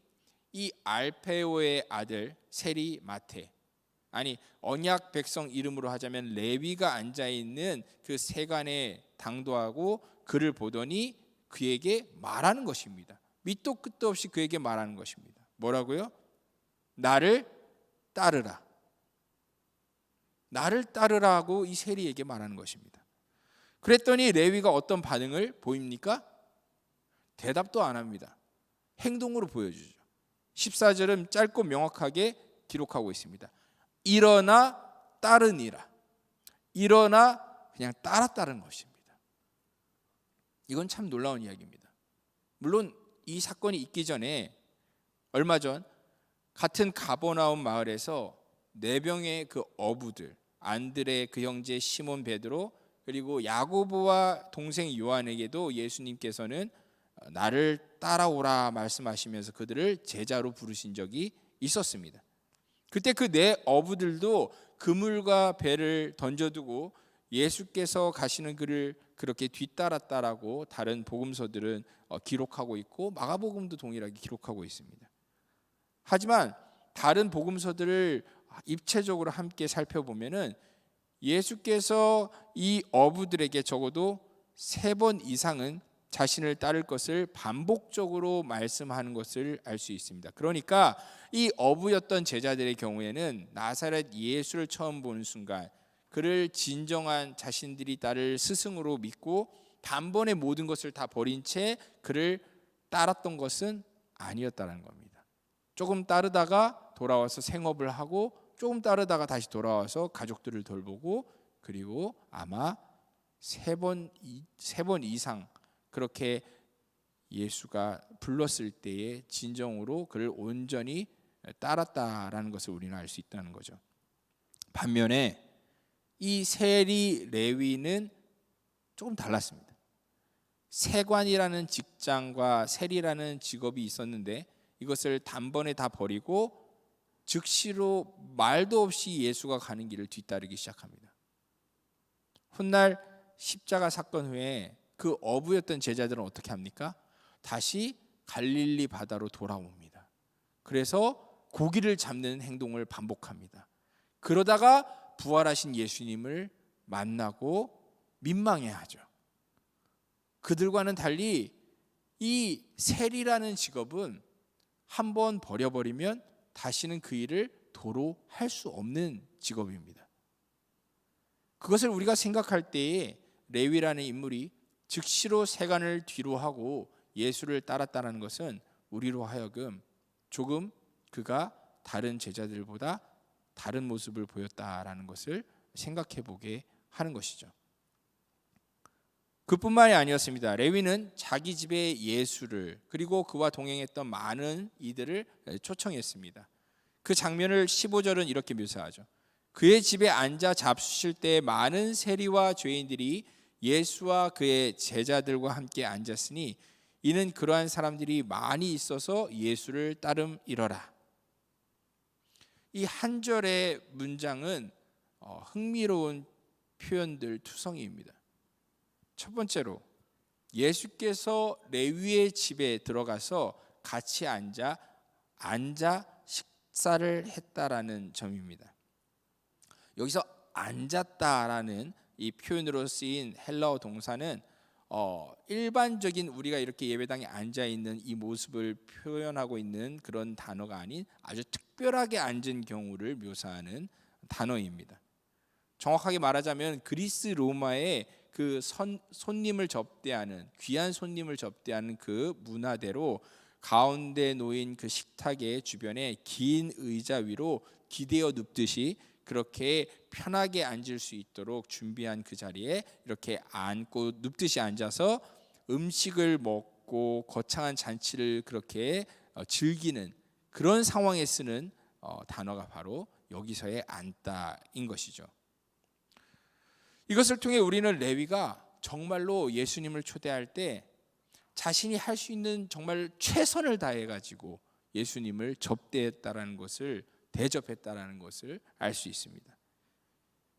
이 알페오의 아들 세리 마테, 아니 언약 백성 이름으로 하자면 레위가 앉아있는 그 세관에 당도하고 그를 보더니 그에게 말하는 것입니다. 밑도 끝도 없이 그에게 말하는 것입니다. 뭐라고요? 나를 따르라. 나를 따르라고 이 세리에게 말하는 것입니다. 그랬더니 레위가 어떤 반응을 보입니까? 대답도 안 합니다. 행동으로 보여주죠. 14절은 짧고 명확하게 기록하고 있습니다. 일어나 따르니라. 일어나 그냥 따랐다는 것입니다. 이건 참 놀라운 이야기입니다. 물론 이 사건이 있기 전에 얼마 전 같은 가버나움 마을에서 4명의 그 어부들, 안드레 그 형제 시몬 베드로 그리고 야고보와 동생 요한에게도 예수님께서는 나를 따라오라 말씀하시면서 그들을 제자로 부르신 적이 있었습니다. 그때 그 4 어부들도 그물과 배를 던져두고 예수께서 가시는 길을 그렇게 뒤따랐다라고 다른 복음서들은 기록하고 있고 마가복음도 동일하게 기록하고 있습니다. 하지만 다른 복음서들을 입체적으로 함께 살펴보면은 예수께서 이 어부들에게 적어도 3번 이상은 자신을 따를 것을 반복적으로 말씀하는 것을 알 수 있습니다. 그러니까 이 어부였던 제자들의 경우에는 나사렛 예수를 처음 보는 순간 그를 진정한 자신들이 따를 스승으로 믿고 단번에 모든 것을 다 버린 채 그를 따랐던 것은 아니었다는 겁니다. 조금 따르다가 돌아와서 생업을 하고 조금 따르다가 다시 돌아와서 가족들을 돌보고 그리고 아마 3번 이상 그렇게 예수가 불렀을 때에 진정으로 그를 온전히 따랐다라는 것을 우리는 알 수 있다는 거죠. 반면에 이 세리 레위는 조금 달랐습니다. 세관이라는 직장과 세리라는 직업이 있었는데 이것을 단번에 다 버리고 즉시로 말도 없이 예수가 가는 길을 뒤따르기 시작합니다. 훗날 십자가 사건 후에 그 어부였던 제자들은 어떻게 합니까? 다시 갈릴리 바다로 돌아옵니다. 그래서 고기를 잡는 행동을 반복합니다. 그러다가 부활하신 예수님을 만나고 민망해하죠. 그들과는 달리 이 세리라는 직업은 한번 버려버리면 다시는 그 일을 도로 할 수 없는 직업입니다. 그것을 우리가 생각할 때에 레위라는 인물이 즉시로 세간을 뒤로 하고 예수를 따랐다는 것은 우리로 하여금 조금 그가 다른 제자들보다 다른 모습을 보였다라는 것을 생각해 보게 하는 것이죠. 그뿐만이 아니었습니다. 레위는 자기 집에 예수를 그리고 그와 동행했던 많은 이들을 초청했습니다. 그 장면을 15절은 이렇게 묘사하죠. 그의 집에 앉아 잡수실 때 많은 세리와 죄인들이 예수와 그의 제자들과 함께 앉았으니 이는 그러한 사람들이 많이 있어서 예수를 따름이러라. 이 한 절의 문장은 흥미로운 표현들 투성이입니다. 첫 번째로 예수께서 레위의 집에 들어가서 같이 앉아 식사를 했다라는 점입니다. 여기서 앉았다라는 이 표현으로 쓰인 헬라어 동사는 일반적인 우리가 이렇게 예배당에 앉아 있는 이 모습을 표현하고 있는 그런 단어가 아닌 아주 특별하게 앉은 경우를 묘사하는 단어입니다. 정확하게 말하자면 그리스 로마의 그 손님을 접대하는 귀한 손님을 접대하는 그 문화대로 가운데 놓인 그 식탁의 주변에 긴 의자 위로 기대어 눕듯이 그렇게 편하게 앉을 수 있도록 준비한 그 자리에 이렇게 앉고 눕듯이 앉아서 음식을 먹고 거창한 잔치를 그렇게 즐기는 그런 상황에 쓰는 단어가 바로 여기서의 앉다인 것이죠. 이것을 통해 우리는 레위가 정말로 예수님을 초대할 때 자신이 할 수 있는 정말 최선을 다해 가지고 예수님을 접대했다라는 것을 대접했다라는 것을 알 수 있습니다.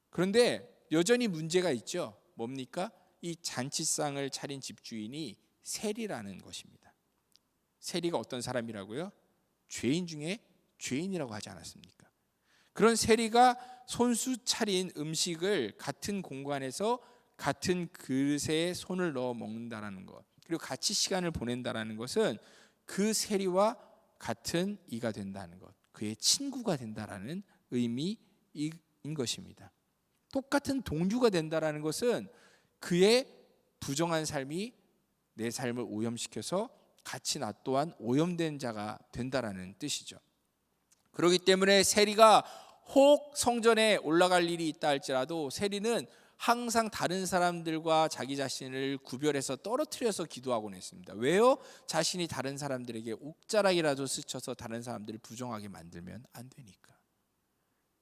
그런데 여전히 문제가 있죠. 뭡니까? 이 잔치상을 차린 집주인이 세리라는 것입니다. 세리가 어떤 사람이라고요? 죄인 중에 죄인이라고 하지 않았습니까? 그런 세리가 손수 차린 음식을 같은 공간에서 같은 그릇에 손을 넣어 먹는다라는 것, 그리고 같이 시간을 보낸다라는 것은 그 세리와 같은 이가 된다는 것, 그의 친구가 된다라는 의미인 것입니다. 똑같은 동료가 된다라는 것은 그의 부정한 삶이 내 삶을 오염시켜서 같이 나 또한 오염된 자가 된다라는 뜻이죠. 그렇기 때문에 세리가 혹 성전에 올라갈 일이 있다 할지라도 세리는 항상 다른 사람들과 자기 자신을 구별해서 떨어뜨려서 기도하곤 했습니다. 왜요? 자신이 다른 사람들에게 옥자락이라도 스쳐서 다른 사람들을 부정하게 만들면 안 되니까.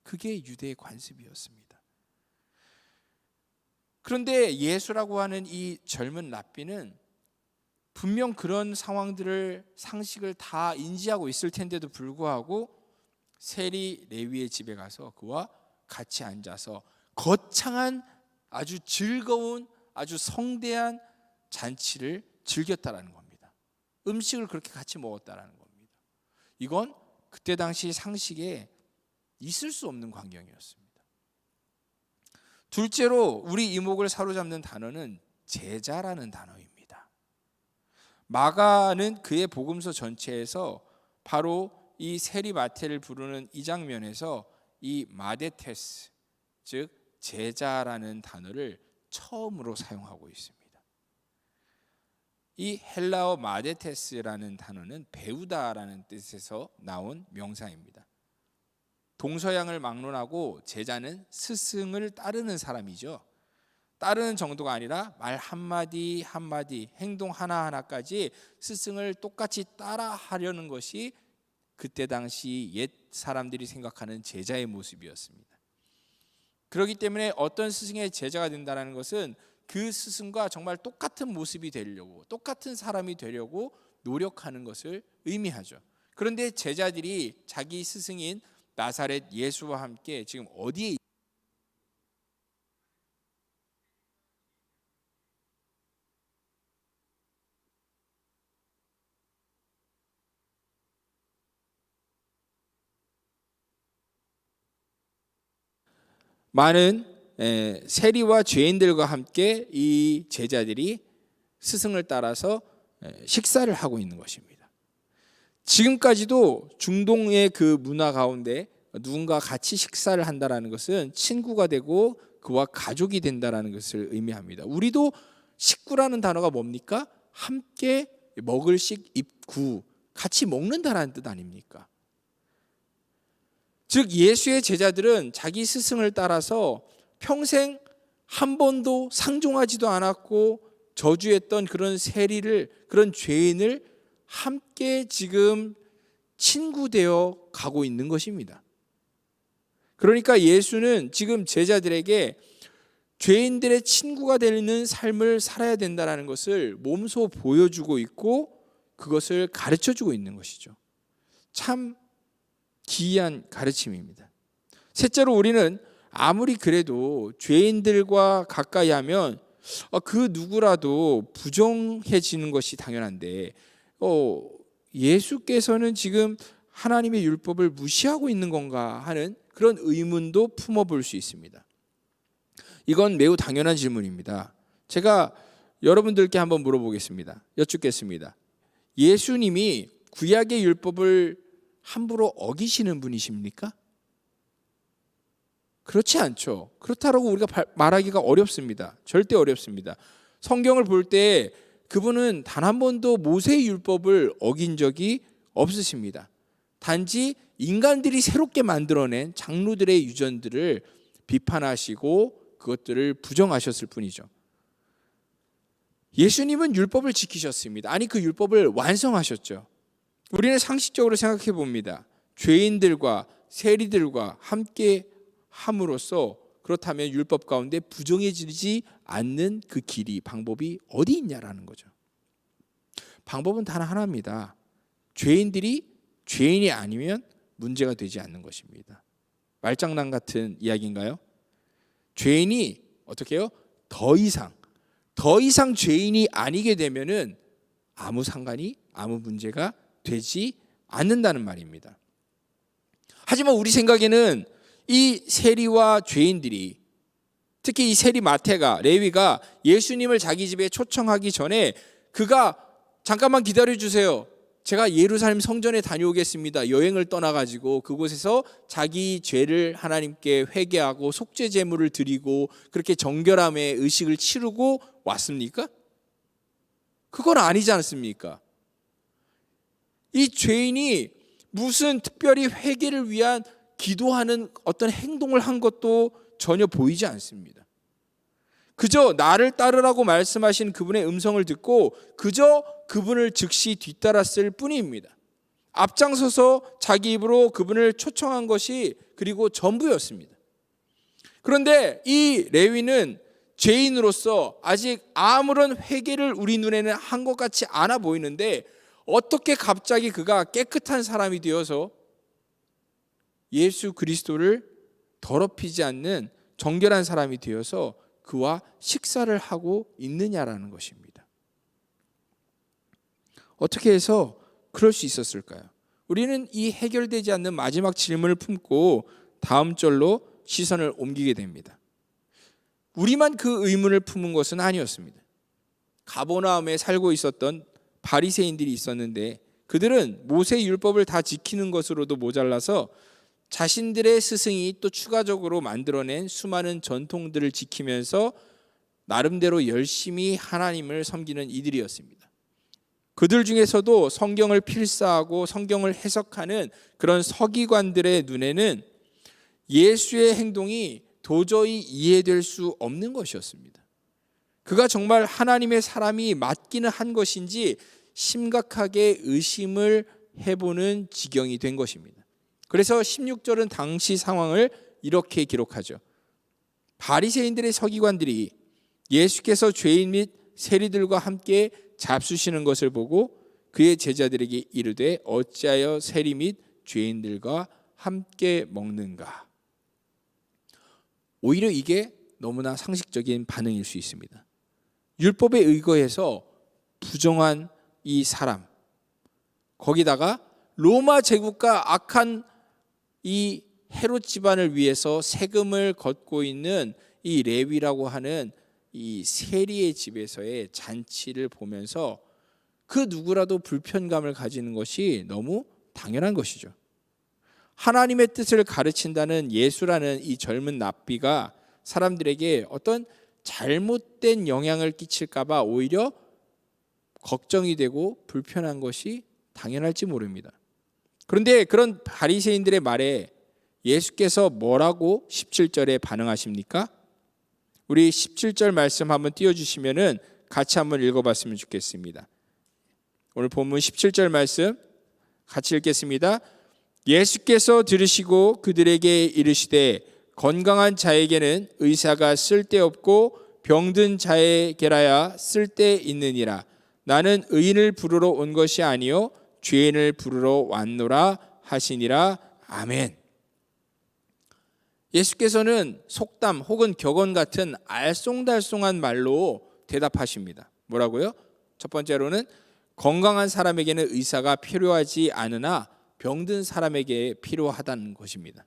그게 유대의 관습이었습니다. 그런데 예수라고 하는 이 젊은 랍비는 분명 그런 상황들을, 상식을 다 인지하고 있을 텐데도 불구하고 세리 레위의 집에 가서 그와 같이 앉아서 거창한 아주 즐거운, 아주 성대한 잔치를 즐겼다라는 겁니다. 음식을 그렇게 같이 먹었다라는 겁니다. 이건 그때 당시 상식에 있을 수 없는 광경이었습니다. 둘째로 우리 이목을 사로잡는 단어는 제자라는 단어입니다. 마가는 그의 복음서 전체에서 바로 이 세리 마태를 부르는 이 장면에서 이 마데테스, 즉 제자라는 단어를 처음으로 사용하고 있습니다. 이 헬라어 마데테스라는 단어는 배우다라는 뜻에서 나온 명사입니다. 동서양을 막론하고 제자는 스승을 따르는 사람이죠. 따르는 정도가 아니라 말 한마디 한마디, 행동 하나하나까지 스승을 똑같이 따라하려는 것이 그때 당시 옛 사람들이 생각하는 제자의 모습이었습니다. 그렇기 때문에 어떤 스승의 제자가 된다는 것은 그 스승과 정말 똑같은 모습이 되려고, 똑같은 사람이 되려고 노력하는 것을 의미하죠. 그런데 제자들이 자기 스승인 나사렛 예수와 함께 지금 어디에 많은 세리와 죄인들과 함께 이 제자들이 스승을 따라서 식사를 하고 있는 것입니다. 지금까지도 중동의 그 문화 가운데 누군가 같이 식사를 한다라는 것은 친구가 되고 그와 가족이 된다라는 것을 의미합니다. 우리도 식구라는 단어가 뭡니까? 함께 먹을 식, 입구, 같이 먹는다라는 뜻 아닙니까? 즉 예수의 제자들은 자기 스승을 따라서 평생 한 번도 상종하지도 않았고 저주했던 그런 세리를, 그런 죄인을 함께 지금 친구되어 가고 있는 것입니다. 그러니까 예수는 지금 제자들에게 죄인들의 친구가 되는 삶을 살아야 된다는 것을 몸소 보여주고 있고 그것을 가르쳐주고 있는 것이죠. 참 기이한 가르침입니다. 셋째로 우리는 아무리 그래도 죄인들과 가까이 하면 그 누구라도 부정해지는 것이 당연한데 예수께서는 지금 하나님의 율법을 무시하고 있는 건가 하는 그런 의문도 품어볼 수 있습니다. 이건 매우 당연한 질문입니다. 제가 여러분들께 한번 물어보겠습니다. 여쭙겠습니다. 예수님이 구약의 율법을 함부로 어기시는 분이십니까? 그렇지 않죠. 그렇다고 우리가 말하기가 어렵습니다. 절대 어렵습니다. 성경을 볼 때 그분은 단 한 번도 모세의 율법을 어긴 적이 없으십니다. 단지 인간들이 새롭게 만들어낸 장로들의 유전들을 비판하시고 그것들을 부정하셨을 뿐이죠. 예수님은 율법을 지키셨습니다. 아니 그 율법을 완성하셨죠. 우리는 상식적으로 생각해 봅니다. 죄인들과 세리들과 함께 함으로써 그렇다면 율법 가운데 부정해지지 않는 그 길이, 방법이 어디 있냐라는 거죠. 방법은 단 하나입니다. 죄인들이 죄인이 아니면 문제가 되지 않는 것입니다. 말장난 같은 이야기인가요? 죄인이 어떻게 해요? 더 이상 죄인이 아니게 되면은 아무 상관이, 아무 문제가 되지 않는다는 말입니다. 하지만 우리 생각에는 이 세리와 죄인들이, 특히 이 세리 마태가, 레위가 예수님을 자기 집에 초청하기 전에 그가 잠깐만 기다려주세요, 제가 예루살렘 성전에 다녀오겠습니다, 여행을 떠나가지고 그곳에서 자기 죄를 하나님께 회개하고 속죄 제물을 드리고 그렇게 정결함의 의식을 치르고 왔습니까? 그건 아니지 않습니까? 이 죄인이 무슨 특별히 회개를 위한 기도하는 어떤 행동을 한 것도 전혀 보이지 않습니다. 그저 나를 따르라고 말씀하신 그분의 음성을 듣고 그저 그분을 즉시 뒤따랐을 뿐입니다. 앞장서서 자기 입으로 그분을 초청한 것이 그리고 전부였습니다. 그런데 이 레위는 죄인으로서 아직 아무런 회개를 우리 눈에는 한 것 같이 않아 보이는데 어떻게 갑자기 그가 깨끗한 사람이 되어서 예수 그리스도를 더럽히지 않는 정결한 사람이 되어서 그와 식사를 하고 있느냐라는 것입니다. 어떻게 해서 그럴 수 있었을까요? 우리는 이 해결되지 않는 마지막 질문을 품고 다음 절로 시선을 옮기게 됩니다. 우리만 그 의문을 품은 것은 아니었습니다. 가버나움에 살고 있었던 바리새인들이 있었는데 그들은 모세 율법을 다 지키는 것으로도 모자라서 자신들의 스승이 또 추가적으로 만들어낸 수많은 전통들을 지키면서 나름대로 열심히 하나님을 섬기는 이들이었습니다. 그들 중에서도 성경을 필사하고 성경을 해석하는 그런 서기관들의 눈에는 예수의 행동이 도저히 이해될 수 없는 것이었습니다. 그가 정말 하나님의 사람이 맞기는 한 것인지 심각하게 의심을 해보는 지경이 된 것입니다. 그래서 16절은 당시 상황을 이렇게 기록하죠. 바리새인들의 서기관들이 예수께서 죄인 및 세리들과 함께 잡수시는 것을 보고 그의 제자들에게 이르되 어찌하여 세리 및 죄인들과 함께 먹는가? 오히려 이게 너무나 상식적인 반응일 수 있습니다. 율법에 의거해서 부정한 이 사람, 거기다가 로마 제국과 악한 이 헤롯 집안을 위해서 세금을 걷고 있는 이 레위라고 하는 이 세리의 집에서의 잔치를 보면서 그 누구라도 불편감을 가지는 것이 너무 당연한 것이죠. 하나님의 뜻을 가르친다는 예수라는 이 젊은 납비가 사람들에게 어떤 잘못된 영향을 끼칠까 봐 오히려 걱정이 되고 불편한 것이 당연할지 모릅니다. 그런데 그런 바리새인들의 말에 예수께서 뭐라고 17절에 반응하십니까? 우리 17절 말씀 한번 띄워주시면은 같이 한번 읽어봤으면 좋겠습니다. 오늘 본문 17절 말씀 같이 읽겠습니다. 예수께서 들으시고 그들에게 이르시되 건강한 자에게는 의사가 쓸데없고 병든 자에게라야 쓸데있느니라. 나는 의인을 부르러 온 것이 아니요 죄인을 부르러 왔노라 하시니라. 아멘. 예수께서는 속담 혹은 격언 같은 알쏭달쏭한 말로 대답하십니다. 뭐라고요? 첫 번째로는 건강한 사람에게는 의사가 필요하지 않으나 병든 사람에게 필요하다는 것입니다.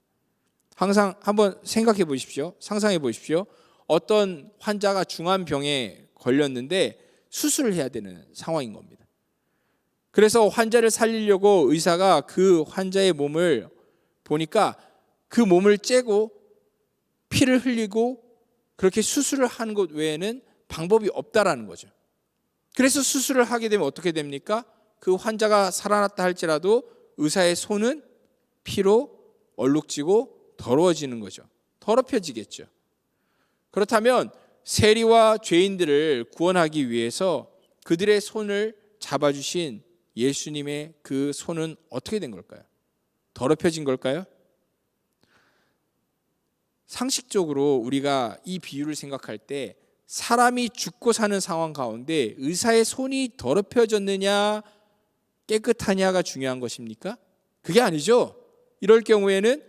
항상 한번 생각해 보십시오. 상상해 보십시오. 어떤 환자가 중한 병에 걸렸는데 수술을 해야 되는 상황인 겁니다. 그래서 환자를 살리려고 의사가 그 환자의 몸을 보니까 그 몸을 째고 피를 흘리고 그렇게 수술을 하는 것 외에는 방법이 없다라는 거죠. 그래서 수술을 하게 되면 어떻게 됩니까? 그 환자가 살아났다 할지라도 의사의 손은 피로 얼룩지고 더러워지는 거죠. 더럽혀지겠죠. 그렇다면 세리와 죄인들을 구원하기 위해서 그들의 손을 잡아주신 예수님의 그 손은 어떻게 된 걸까요? 더럽혀진 걸까요? 상식적으로 우리가 이 비유를 생각할 때 사람이 죽고 사는 상황 가운데 의사의 손이 더럽혀졌느냐 깨끗하냐가 중요한 것입니까? 그게 아니죠. 이럴 경우에는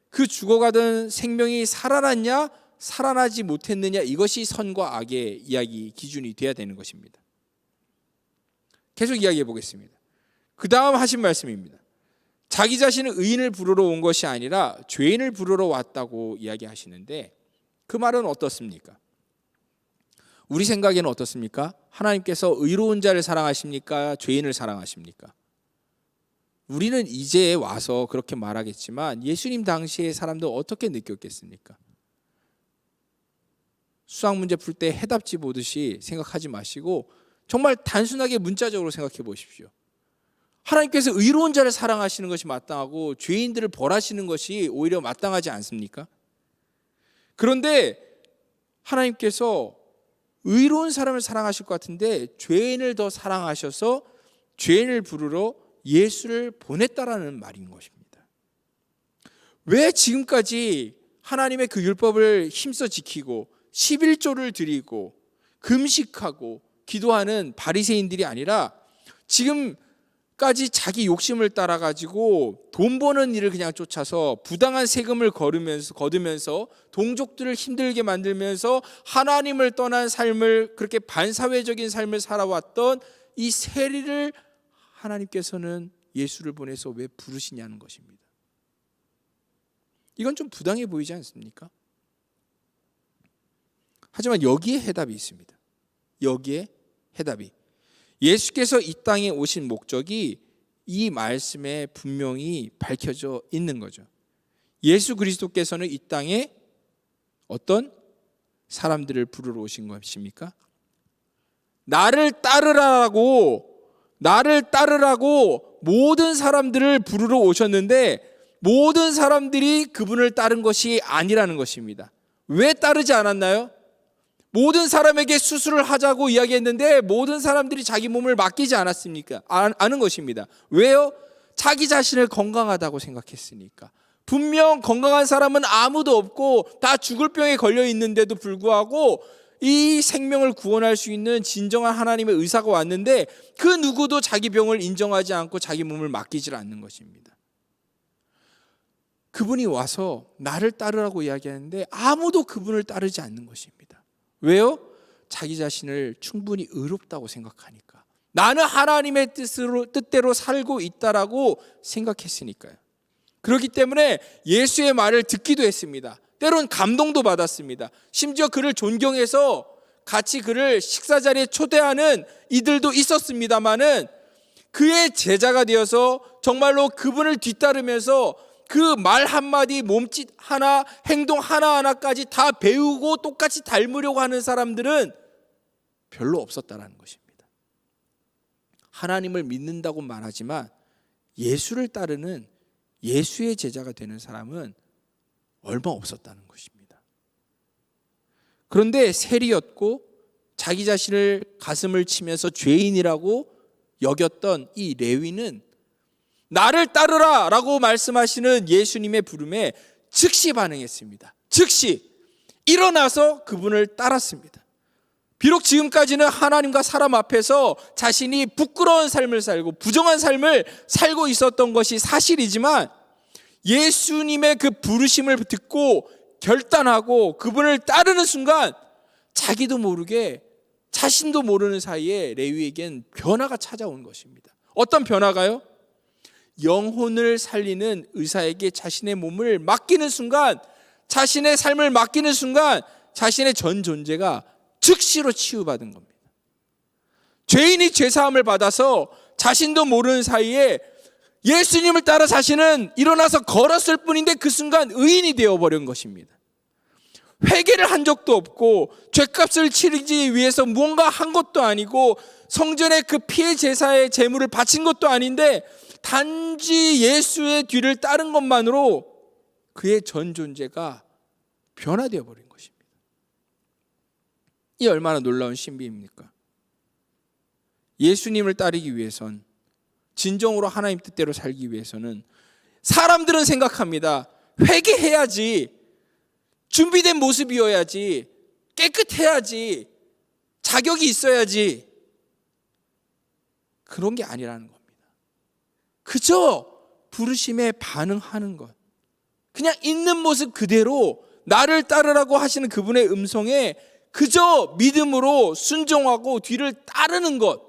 그 죽어가던 생명이 살아났냐 살아나지 못했느냐 이것이 선과 악의 이야기 기준이 돼야 되는 것입니다. 계속 이야기해 보겠습니다. 그 다음 하신 말씀입니다. 자기 자신은 의인을 부르러 온 것이 아니라 죄인을 부르러 왔다고 이야기하시는데 그 말은 어떻습니까? 우리 생각에는 어떻습니까? 하나님께서 의로운 자를 사랑하십니까? 죄인을 사랑하십니까? 우리는 이제 와서 그렇게 말하겠지만 예수님 당시의 사람들 어떻게 느꼈겠습니까? 수학 문제 풀 때 해답지 보듯이 생각하지 마시고 정말 단순하게 문자적으로 생각해 보십시오. 하나님께서 의로운 자를 사랑하시는 것이 마땅하고 죄인들을 벌하시는 것이 오히려 마땅하지 않습니까? 그런데 하나님께서 의로운 사람을 사랑하실 것 같은데 죄인을 더 사랑하셔서 죄인을 부르러 예수를 보냈다라는 말인 것입니다. 왜 지금까지 하나님의 그 율법을 힘써 지키고 11조를 드리고 금식하고 기도하는 바리새인들이 아니라 지금까지 자기 욕심을 따라가지고 돈 버는 일을 그냥 쫓아서 부당한 세금을 거두면서 동족들을 힘들게 만들면서 하나님을 떠난 삶을, 그렇게 반사회적인 삶을 살아왔던 이 세리를 하나님께서는 예수를 보내서 왜 부르시냐는 것입니다. 이건 좀 부당해 보이지 않습니까? 하지만 여기에 해답이 있습니다. 여기에 해답이, 예수께서 이 땅에 오신 목적이 이 말씀에 분명히 밝혀져 있는 거죠. 예수 그리스도께서는 이 땅에 어떤 사람들을 부르러 오신 것입니까? 나를 따르라고 모든 사람들을 부르러 오셨는데 모든 사람들이 그분을 따른 것이 아니라는 것입니다. 왜 따르지 않았나요? 모든 사람에게 수술을 하자고 이야기했는데 모든 사람들이 자기 몸을 맡기지 않았습니까? 아는 것입니다. 왜요? 자기 자신을 건강하다고 생각했으니까. 분명 건강한 사람은 아무도 없고 다 죽을 병에 걸려 있는데도 불구하고 이 생명을 구원할 수 있는 진정한 하나님의 의사가 왔는데 그 누구도 자기 병을 인정하지 않고 자기 몸을 맡기질 않는 것입니다. 그분이 와서 나를 따르라고 이야기하는데 아무도 그분을 따르지 않는 것입니다. 왜요? 자기 자신을 충분히 의롭다고 생각하니까. 나는 하나님의 뜻대로 살고 있다라고 생각했으니까요. 그렇기 때문에 예수의 말을 듣기도 했습니다. 때론 감동도 받았습니다. 심지어 그를 존경해서 같이 그를 식사 자리에 초대하는 이들도 있었습니다마는 그의 제자가 되어서 정말로 그분을 뒤따르면서 그 말 한마디, 몸짓 하나, 행동 하나하나까지 다 배우고 똑같이 닮으려고 하는 사람들은 별로 없었다라는 것입니다. 하나님을 믿는다고 말하지만 예수를 따르는 예수의 제자가 되는 사람은 얼마 없었다는 것입니다. 그런데 세리였고 자기 자신을 가슴을 치면서 죄인이라고 여겼던 이 레위는 나를 따르라 라고 말씀하시는 예수님의 부름에 즉시 반응했습니다. 즉시 일어나서 그분을 따랐습니다. 비록 지금까지는 하나님과 사람 앞에서 자신이 부끄러운 삶을 살고 부정한 삶을 살고 있었던 것이 사실이지만 예수님의 그 부르심을 듣고 결단하고 그분을 따르는 순간 자기도 모르게 자신도 모르는 사이에 레위에겐 변화가 찾아온 것입니다. 어떤 변화가요? 영혼을 살리는 의사에게 자신의 몸을 맡기는 순간, 자신의 삶을 맡기는 순간 자신의 전 존재가 즉시로 치유받은 겁니다. 죄인이 죄사함을 받아서 자신도 모르는 사이에 예수님을 따라 자신은 일어나서 걸었을 뿐인데 그 순간 의인이 되어버린 것입니다. 회개를 한 적도 없고 죄값을 치르기 위해서 무언가 한 것도 아니고 성전에 그 피해 제사의 제물을 바친 것도 아닌데 단지 예수의 뒤를 따른 것만으로 그의 전 존재가 변화되어 버린 것입니다. 이 얼마나 놀라운 신비입니까? 예수님을 따르기 위해선, 진정으로 하나님 뜻대로 살기 위해서는 사람들은 생각합니다. 회개해야지, 준비된 모습이어야지, 깨끗해야지, 자격이 있어야지. 그런 게 아니라는 겁니다. 그저 부르심에 반응하는 것, 그냥 있는 모습 그대로 나를 따르라고 하시는 그분의 음성에 그저 믿음으로 순종하고 뒤를 따르는 것,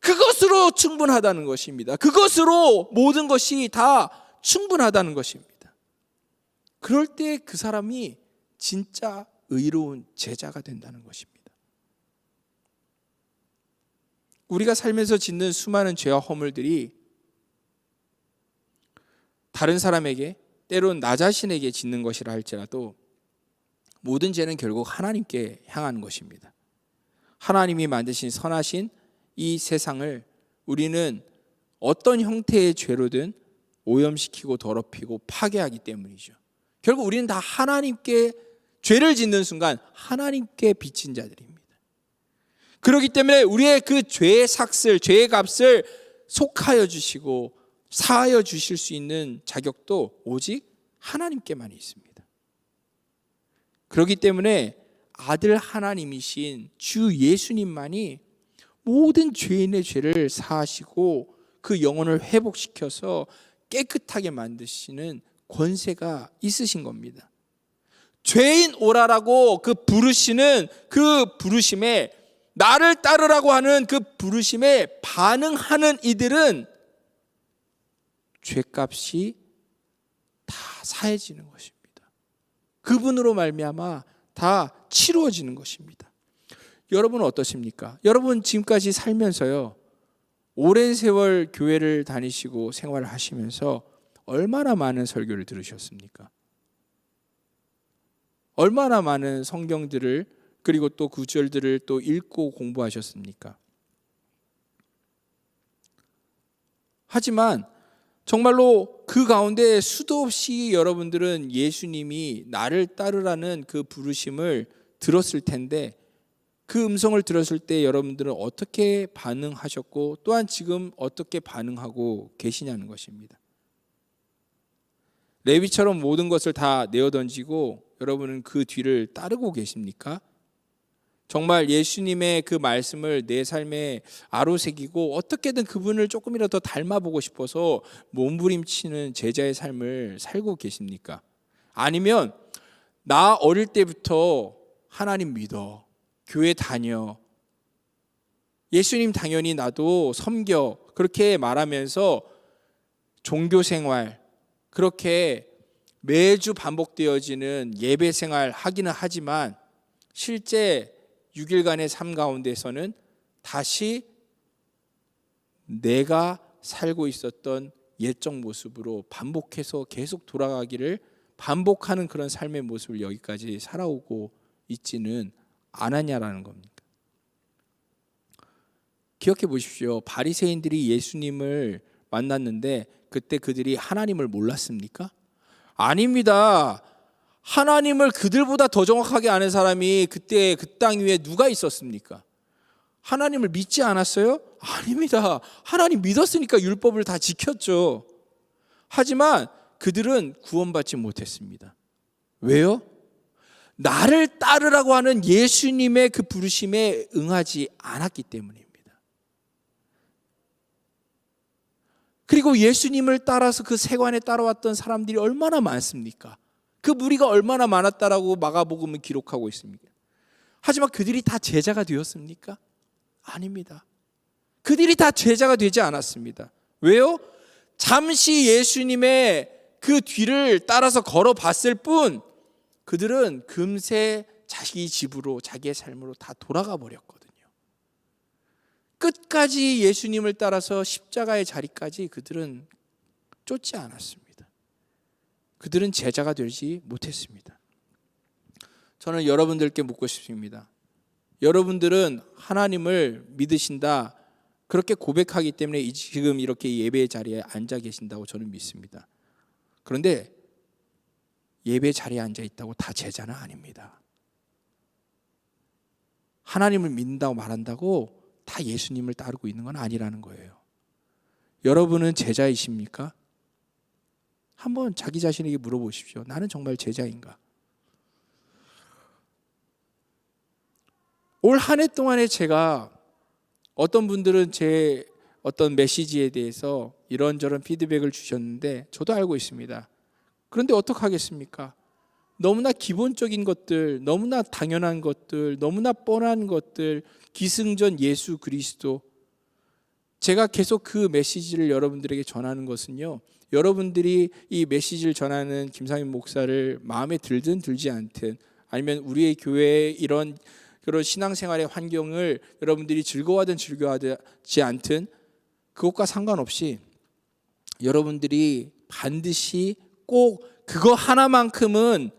그것으로 충분하다는 것입니다. 그것으로 모든 것이 다 충분하다는 것입니다. 그럴 때 그 사람이 진짜 의로운 제자가 된다는 것입니다. 우리가 살면서 짓는 수많은 죄와 허물들이 다른 사람에게, 때론 나 자신에게 짓는 것이라 할지라도 모든 죄는 결국 하나님께 향하는 것입니다. 하나님이 만드신 선하신 이 세상을 우리는 어떤 형태의 죄로든 오염시키고 더럽히고 파괴하기 때문이죠. 결국 우리는 다 하나님께, 죄를 짓는 순간 하나님께 비친 자들입니다. 그렇기 때문에 우리의 그 죄의 삭슬, 죄의 값을 속하여 주시고 사하여 주실 수 있는 자격도 오직 하나님께만 있습니다. 그렇기 때문에 아들 하나님이신 주 예수님만이 모든 죄인의 죄를 사하시고 그 영혼을 회복시켜서 깨끗하게 만드시는 권세가 있으신 겁니다. 죄인 오라라고 그 부르시는 그 부르심에, 나를 따르라고 하는 그 부르심에 반응하는 이들은 죄값이 다 사해지는 것입니다. 그분으로 말미암아 다 치루어지는 것입니다. 여러분은 어떠십니까? 여러분 지금까지 살면서요, 오랜 세월 교회를 다니시고 생활을 하시면서 얼마나 많은 설교를 들으셨습니까? 얼마나 많은 성경들을, 그리고 또 구절들을 또 읽고 공부하셨습니까? 하지만 정말로 그 가운데 수도 없이 여러분들은 예수님이 나를 따르라는 그 부르심을 들었을 텐데, 그 음성을 들었을 때 여러분들은 어떻게 반응하셨고 또한 지금 어떻게 반응하고 계시냐는 것입니다. 레위처럼 모든 것을 다 내어던지고 여러분은 그 뒤를 따르고 계십니까? 정말 예수님의 그 말씀을 내 삶에 아로새기고 어떻게든 그분을 조금이라도 닮아보고 싶어서 몸부림치는 제자의 삶을 살고 계십니까? 아니면 나 어릴 때부터 하나님 믿어, 교회 다녀, 예수님 당연히 나도 섬겨, 그렇게 말하면서 종교생활, 그렇게 매주 반복되어지는 예배생활 하기는 하지만 실제 6일간의 삶 가운데서는 다시 내가 살고 있었던 옛적 모습으로 반복해서 계속 돌아가기를 반복하는 그런 삶의 모습을 여기까지 살아오고 있지는 않았냐라는 겁니다. 기억해 보십시오. 바리새인들이 예수님을 만났는데 그때 그들이 하나님을 몰랐습니까? 아닙니다. 하나님을 그들보다 더 정확하게 아는 사람이 그때 그 땅 위에 누가 있었습니까? 하나님을 믿지 않았어요? 아닙니다. 하나님 믿었으니까 율법을 다 지켰죠. 하지만 그들은 구원받지 못했습니다. 왜요? 나를 따르라고 하는 예수님의 그 부르심에 응하지 않았기 때문입니다. 그리고 예수님을 따라서 그 세관에 따라왔던 사람들이 얼마나 많습니까? 그 무리가 얼마나 많았다라고 마가복음은 기록하고 있습니다. 하지만 그들이 다 제자가 되었습니까? 아닙니다. 그들이 다 제자가 되지 않았습니다. 왜요? 잠시 예수님의 그 뒤를 따라서 걸어봤을 뿐 그들은 금세 자기 집으로, 자기의 삶으로 다 돌아가 버렸거든요. 끝까지 예수님을 따라서 십자가의 자리까지 그들은 쫓지 않았습니다. 그들은 제자가 되지 못했습니다. 저는 여러분들께 묻고 싶습니다. 여러분들은 하나님을 믿으신다, 그렇게 고백하기 때문에 지금 이렇게 예배의 자리에 앉아 계신다고 저는 믿습니다. 그런데 예배 자리에 앉아 있다고 다 제자는 아닙니다. 하나님을 믿는다고 말한다고 다 예수님을 따르고 있는 건 아니라는 거예요. 여러분은 제자이십니까? 한번 자기 자신에게 물어보십시오. 나는 정말 제자인가? 올 한 해 동안에 제가, 어떤 분들은 제 어떤 메시지에 대해서 이런저런 피드백을 주셨는데 저도 알고 있습니다. 그런데 어떡하겠습니까? 너무나 기본적인 것들, 너무나 당연한 것들, 너무나 뻔한 것들, 기승전 예수 그리스도, 제가 계속 그 메시지를 여러분들에게 전하는 것은요, 여러분들이 이 메시지를 전하는 김상윤 목사를 마음에 들든 들지 않든, 아니면 우리의 교회의 이런 그런 신앙생활의 환경을 여러분들이 즐거워하든 즐거워하지 않든 그것과 상관없이 여러분들이 반드시 꼭 그거 하나만큼은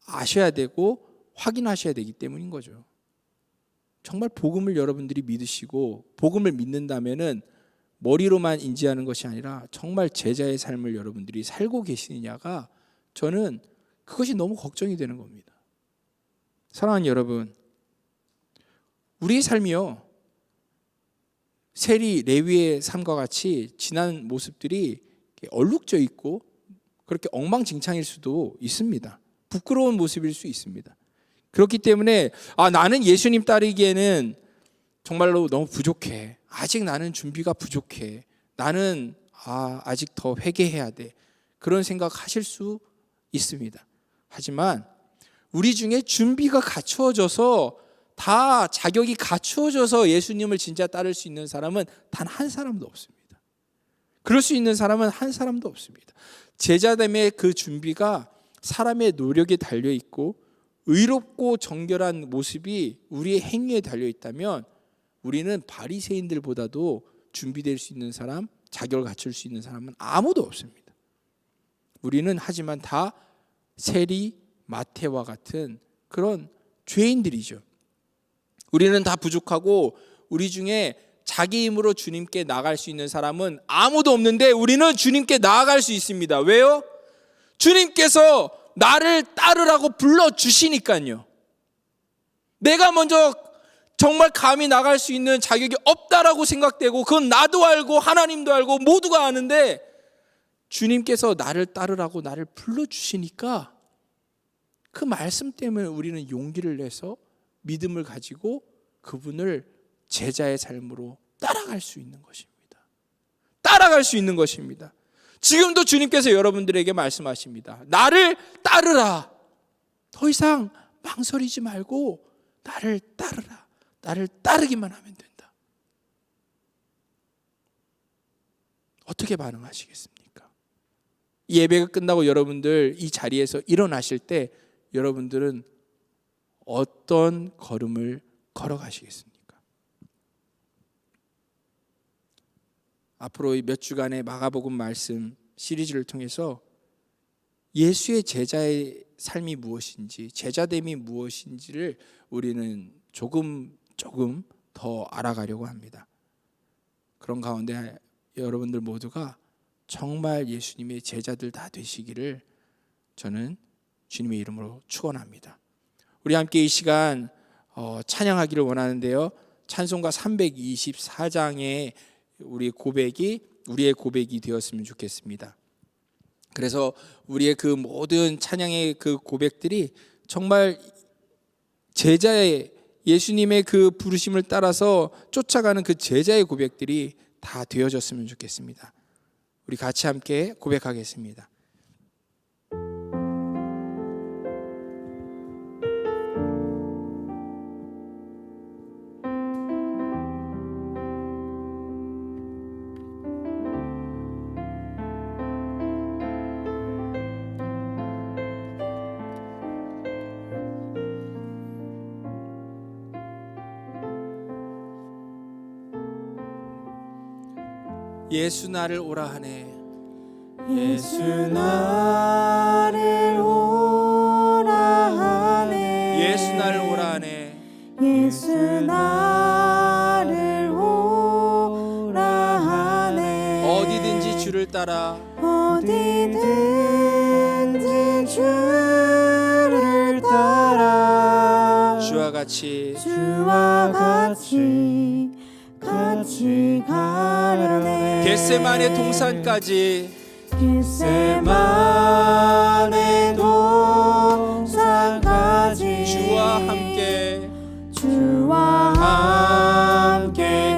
아셔야 되고 확인하셔야 되기 때문인 거죠. 정말 복음을 여러분들이 믿으시고 복음을 믿는다면은 머리로만 인지하는 것이 아니라 정말 제자의 삶을 여러분들이 살고 계시느냐가, 저는 그것이 너무 걱정이 되는 겁니다. 사랑하는 여러분, 우리의 삶이요, 세리 레위의 삶과 같이 지난 모습들이 얼룩져 있고 그렇게 엉망진창일 수도 있습니다. 부끄러운 모습일 수 있습니다. 그렇기 때문에 나는 예수님 따르기에는 정말로 너무 부족해. 아직 나는 준비가 부족해. 나는 아직 더 회개해야 돼. 그런 생각하실 수 있습니다. 하지만 우리 중에 준비가 갖추어져서 다 자격이 갖추어져서 예수님을 진짜 따를 수 있는 사람은 단 한 사람도 없습니다. 그럴 수 있는 사람은 한 사람도 없습니다. 제자됨의 그 준비가 사람의 노력에 달려 있고 의롭고 정결한 모습이 우리의 행위에 달려 있다면 우리는 바리새인들보다도 준비될 수 있는 사람, 자격을 갖출 수 있는 사람은 아무도 없습니다. 우리는 하지만 다 세리, 마태와 같은 그런 죄인들이죠. 우리는 다 부족하고 우리 중에 자기 힘으로 주님께 나아갈 수 있는 사람은 아무도 없는데 우리는 주님께 나아갈 수 있습니다. 왜요? 주님께서 나를 따르라고 불러주시니까요. 내가 먼저 정말 감히 나갈 수 있는 자격이 없다라고 생각되고 그건 나도 알고 하나님도 알고 모두가 아는데 주님께서 나를 따르라고 나를 불러주시니까 그 말씀 때문에 우리는 용기를 내서 믿음을 가지고 그분을 제자의 삶으로 따라갈 수 있는 것입니다. 따라갈 수 있는 것입니다. 지금도 주님께서 여러분들에게 말씀하십니다. 나를 따르라. 더 이상 망설이지 말고 나를 따르라. 나를 따르기만 하면 된다. 어떻게 반응하시겠습니까? 예배가 끝나고 여러분들 이 자리에서 일어나실 때 여러분들은 어떤 걸음을 걸어가시겠습니까? 앞으로 몇 주간의 마가복음 말씀 시리즈를 통해서 예수의 제자의 삶이 무엇인지, 제자됨이 무엇인지를 우리는 조금 더 알아가려고 합니다. 그런 가운데 여러분들 모두가 정말 예수님의 제자들 다 되시기를 저는 주님의 이름으로 축원합니다. 우리 함께 이 시간 찬양하기를 원하는데요. 찬송가 324장에 우리의 고백이 되었으면 좋겠습니다. 그래서 우리의 그 모든 찬양의 그 고백들이 정말 제자의 예수님의 그 부르심을 따라서 쫓아가는 그 제자의 고백들이 다 되어졌으면 좋겠습니다. 우리 같이 함께 고백하겠습니다. 예수 나를 오라 하네. 예수 나를 오라 하네. 예수 나를 오라 하네. 예수 나를 오라 하네. 어디든지 주를 따라 어디든지 주를 따라 주와 같이 가려네. 겟세마네 동산까지 겟세마네 동산까지 주와 함께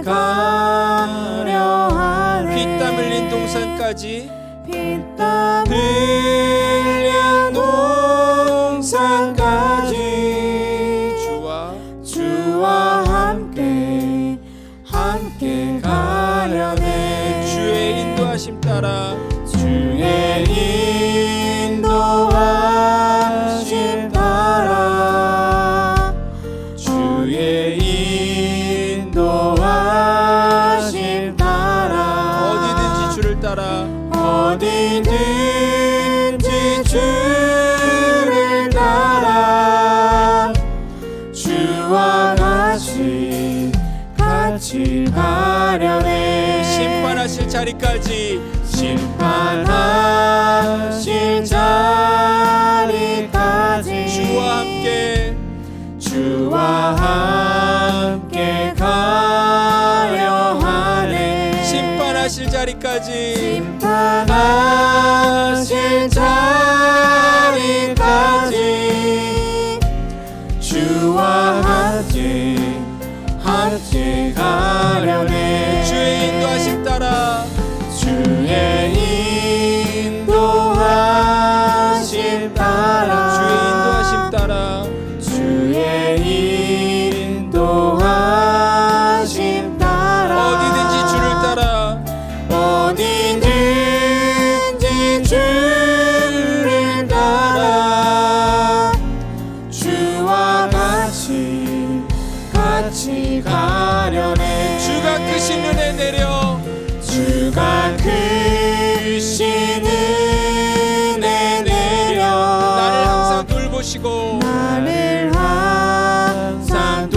가려 하네. 피땀 흘린 동산까지 피땀 흘린 동산까지 주와 함께 가려네. 주의 인도하심 따라 주의 인도하심 따라 주의 인도하심 따라 어디든지 주를 따라 어디든지 주를 따라 주와 같이 가려네. 심판하실 자리까지 심판하실 자리까지 주와 함께 자리까지 심판하실 자리까지 주와 함께 가려네. 주의 인도하심 따라 주의 인도하심 따라 주의 인도하심 따라 주의 인도하심 따라 어디든지 주를 따라 어디든지 주를 따라 주와 같이 가려네. 주가 크신 은혜 내려 주가 크신 은혜 내려 나를 항상 돌보시고 나를 항상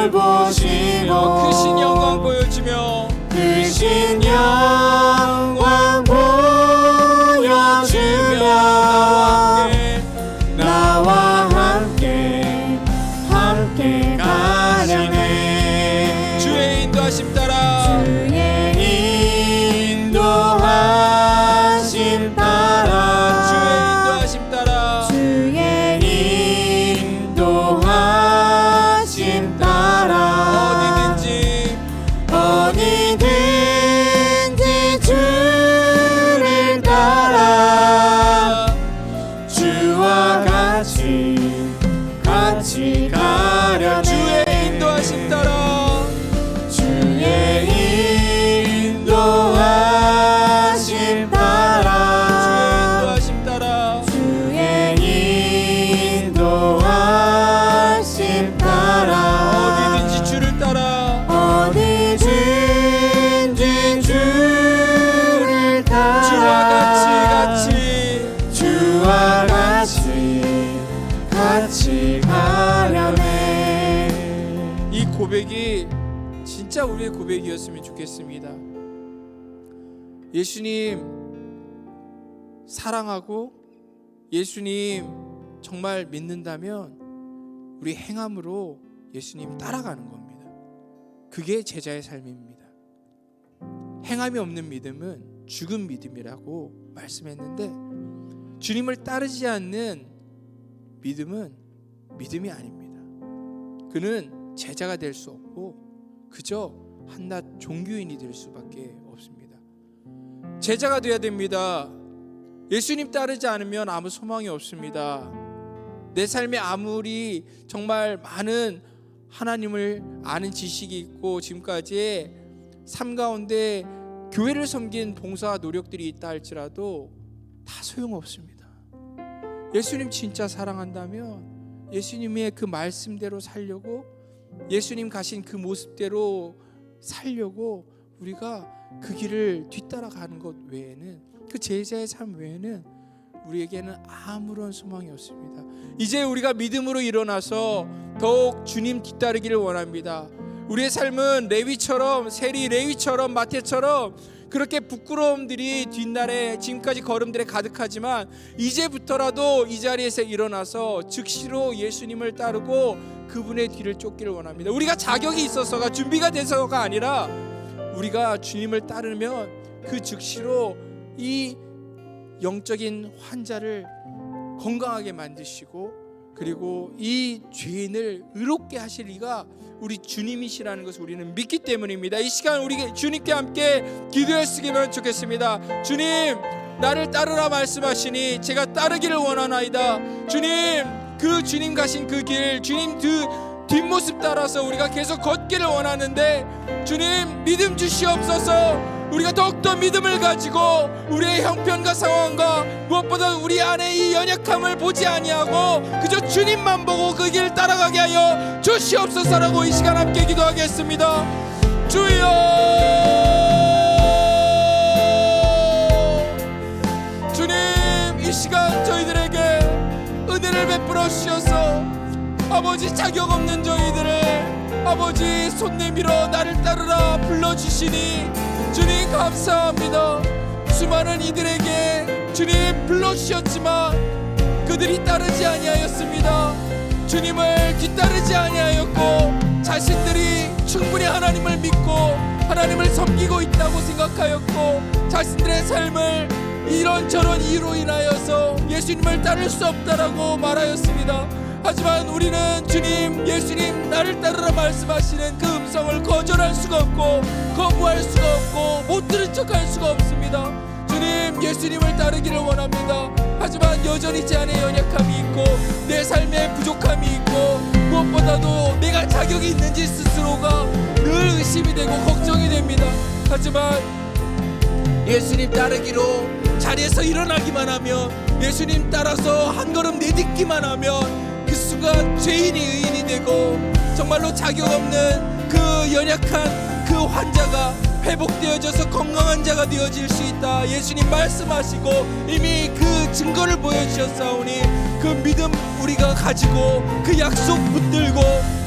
돌보시고 크신 영광 보여주며 크신 영광 보여주며 나와 함께 가려네. 주의 인도하심 따라 주의 인도하심 따라 주의 인도하심 따라 주의 인도하심 따라 어디든지 주를 따라 주와 같이 가려네. 주의 인도하심 따라 주의 인도하심 따라 주의 인도하심 따라 주의 인도하심 따라 어디든지 주를 따라 어디든지 주를 따라 주와 같이 가려네. 이 고백이 진짜 우리의 고백이었으면 좋겠습니다. 예수님 사랑하고 예수님 정말 믿는다면 우리 행함으로 예수님 따라가는 겁니다. 그게 제자의 삶입니다. 행함이 없는 믿음은 죽은 믿음이라고 말씀했는데 주님을 따르지 않는 믿음은 믿음이 아닙니다. 그는 제자가 될 수 없고 그저 한낱 종교인이 될 수밖에 없습니다. 제자가 되어야 됩니다. 예수님 따르지 않으면 아무 소망이 없습니다. 내 삶에 아무리 정말 많은 하나님을 아는 지식이 있고 지금까지의 삶 가운데 교회를 섬긴 봉사와 노력들이 있다 할지라도 다 소용없습니다. 예수님 진짜 사랑한다면 예수님의 그 말씀대로 살려고 예수님 가신 그 모습대로 살려고 우리가 그 길을 뒤따라가는 것 외에는 그 제자의 삶 외에는 우리에게는 아무런 소망이 없습니다. 이제 우리가 믿음으로 일어나서 더욱 주님 뒤따르기를 원합니다. 우리의 삶은 레위처럼 세리 레위처럼 마태처럼 그렇게 부끄러움들이 뒷날에 지금까지 걸음들에 가득하지만 이제부터라도 이 자리에서 일어나서 즉시로 예수님을 따르고 그분의 뒤를 쫓기를 원합니다. 우리가 자격이 있어서가 준비가 돼서가 아니라 우리가 주님을 따르면 그 즉시로 이 영적인 환자를 건강하게 만드시고 그리고 이 죄인을 의롭게 하실 이가 우리 주님이시라는 것을 우리는 믿기 때문입니다. 이 시간 우리 주님께 함께 기도했으면 좋겠습니다. 주님, 나를 따르라 말씀하시니 제가 따르기를 원하나이다. 주님, 그 주님 가신 그 길, 주님 그 뒷모습 따라서 우리가 계속 걷기를 원하는데 주님 믿음 주시옵소서. 우리가 더욱더 믿음을 가지고 우리의 형편과 상황과 무엇보다 우리 안에 이 연약함을 보지 아니하고 그저 주님만 보고 그 길 따라가게 하여 주시옵소서라고 이 시간 함께 기도하겠습니다. 주여, 주님 이 시간 저희들에게 은혜를 베풀어 주셔서 아버지 자격 없는 저희들을 아버지 손 내밀어 나를 따르라 불러주시니 주님 감사합니다. 수많은 이들에게 주님 불러주셨지만 그들이 따르지 아니하였습니다. 주님을 뒤따르지 아니하였고 자신들이 충분히 하나님을 믿고 하나님을 섬기고 있다고 생각하였고 자신들의 삶을 이런저런 이유로 인하여서 예수님을 따를 수 없다라고 말하였습니다. 하지만 우리는 주님, 예수님 나를 따르라 말씀하시는 그 음성을 거절할 수가 없고 거부할 수가 없고 못 들은 척할 수가 없습니다. 주님, 예수님을 따르기를 원합니다. 하지만 여전히 제 안에 연약함이 있고 내 삶에 부족함이 있고 무엇보다도 내가 자격이 있는지 스스로가 늘 의심이 되고 걱정이 됩니다. 하지만 예수님 따르기로 자리에서 일어나기만 하면, 예수님 따라서 한 걸음 내딛기만 하면 그 순간 죄인이 의인이 되고 정말로 자격 없는 그 연약한 그 환자가 회복되어져서 건강한 자가 되어질 수 있다. 예수님 말씀하시고 이미 그 증거를 보여주셨사오니 그 믿음 우리가 가지고 그 약속 붙들고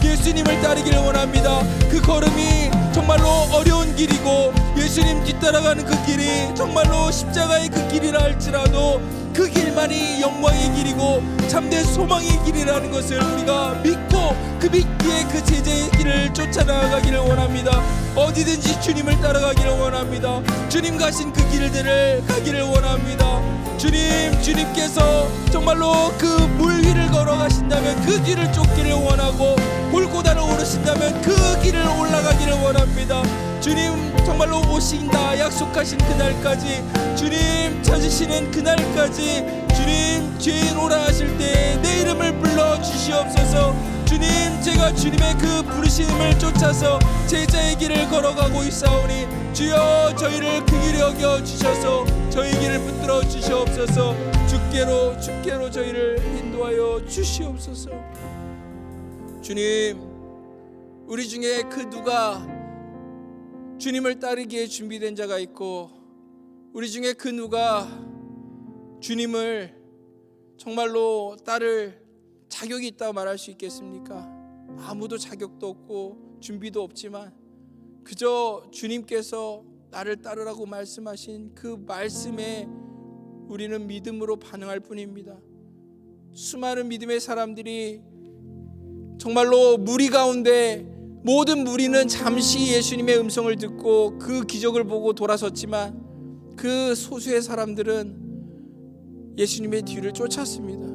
예수님을 따르기를 원합니다. 그 걸음이 정말로 어려운 길이고 예수님 뒤따라가는 그 길이 정말로 십자가의 그 길이라 할지라도 그 길만이 영광의 길이고 참된 소망의 길이라는 것을 우리가 믿고 그 믿기에 그 제자의 길을 쫓아나가기를 원합니다. 어디든지 주님을 따라가기를 원합니다. 주님 가신 그 길들을 가기를 원합니다. 주님께서 정말로 그 물 위를 걸어가신다면 그 뒤를 쫓기를 원하고 골고다를 오르신다면 그 길을 올라가기를 원합니다. 주님 정말로 오신다 약속하신 그날까지, 주님 찾으시는 그날까지 주님 죄인 오라 하실 때 내 이름을 불러 주시옵소서. 주님, 제가 주님의 그 부르심을 쫓아서 제자의 길을 걸어가고 있사오니 주여 저희를 그 길에 여겨 주셔서 저희 길을 붙들어 주시옵소서. 주께로 저희를 인도하여 주시옵소서. 주님, 우리 중에 그 누가 주님을 따르기에 준비된 자가 있고 우리 중에 그 누가 주님을 정말로 따를 자격이 있다고 말할 수 있겠습니까? 아무도 자격도 없고 준비도 없지만 그저 주님께서 나를 따르라고 말씀하신 그 말씀에 우리는 믿음으로 반응할 뿐입니다. 수많은 믿음의 사람들이 정말로 무리 가운데 모든 무리는 잠시 예수님의 음성을 듣고 그 기적을 보고 돌아섰지만 그 소수의 사람들은 예수님의 뒤를 쫓았습니다.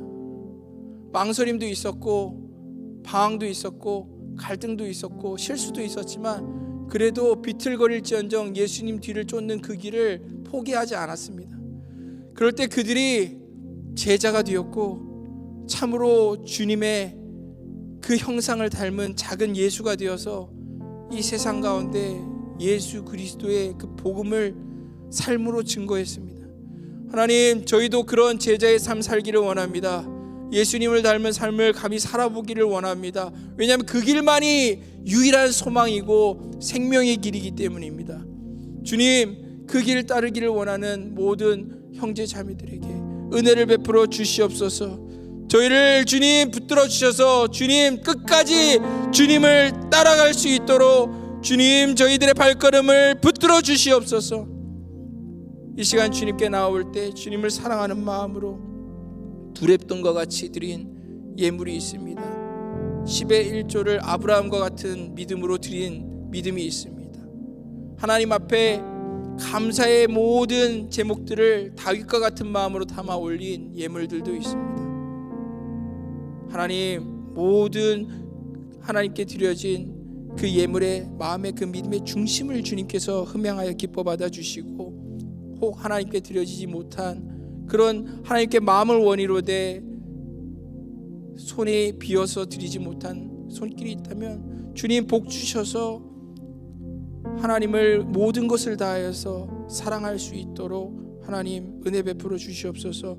망설임도 있었고 방황도 있었고 갈등도 있었고 실수도 있었지만 그래도 비틀거릴지언정 예수님 뒤를 쫓는 그 길을 포기하지 않았습니다. 그럴 때 그들이 제자가 되었고 참으로 주님의 그 형상을 닮은 작은 예수가 되어서 이 세상 가운데 예수 그리스도의 그 복음을 삶으로 증거했습니다. 하나님, 저희도 그런 제자의 삶 살기를 원합니다. 예수님을 닮은 삶을 감히 살아보기를 원합니다. 왜냐하면 그 길만이 유일한 소망이고 생명의 길이기 때문입니다. 주님, 그 길을 따르기를 원하는 모든 형제 자매들에게 은혜를 베풀어 주시옵소서. 저희를 주님 붙들어 주셔서 주님 끝까지 주님을 따라갈 수 있도록 주님 저희들의 발걸음을 붙들어 주시옵소서. 이 시간 주님께 나올 때 주님을 사랑하는 마음으로 두렙돈과 같이 드린 예물이 있습니다. 10의 1조를 아브라함과 같은 믿음으로 드린 믿음이 있습니다. 하나님 앞에 감사의 모든 제목들을 다윗과 같은 마음으로 담아 올린 예물들도 있습니다. 하나님, 모든 하나님께 드려진 그 예물의 마음의 그 믿음의 중심을 주님께서 흠양하여 기뻐 받아 주시고 혹 하나님께 드려지지 못한 그런 하나님께 마음을 원의로 대 손이 비어서 드리지 못한 손길이 있다면 주님 복 주셔서 하나님을 모든 것을 다하여서 사랑할 수 있도록 하나님 은혜 베풀어 주시옵소서.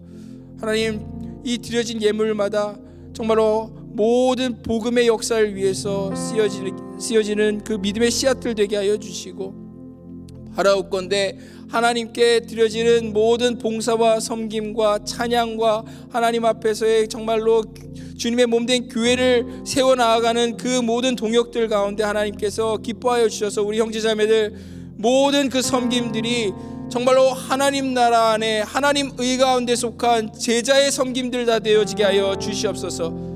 하나님, 이 드려진 예물마다 정말로 모든 복음의 역사를 위해서 쓰여지는 그 믿음의 씨앗들 되게 하여 주시고 바라옵건대 하나님께 드려지는 모든 봉사와 섬김과 찬양과 하나님 앞에서의 정말로 주님의 몸된 교회를 세워나가는 그 모든 동역들 가운데 하나님께서 기뻐하여 주셔서 우리 형제자매들 모든 그 섬김들이 정말로 하나님 나라 안에 하나님 의 가운데 속한 제자의 섬김들 다 되어지게 하여 주시옵소서.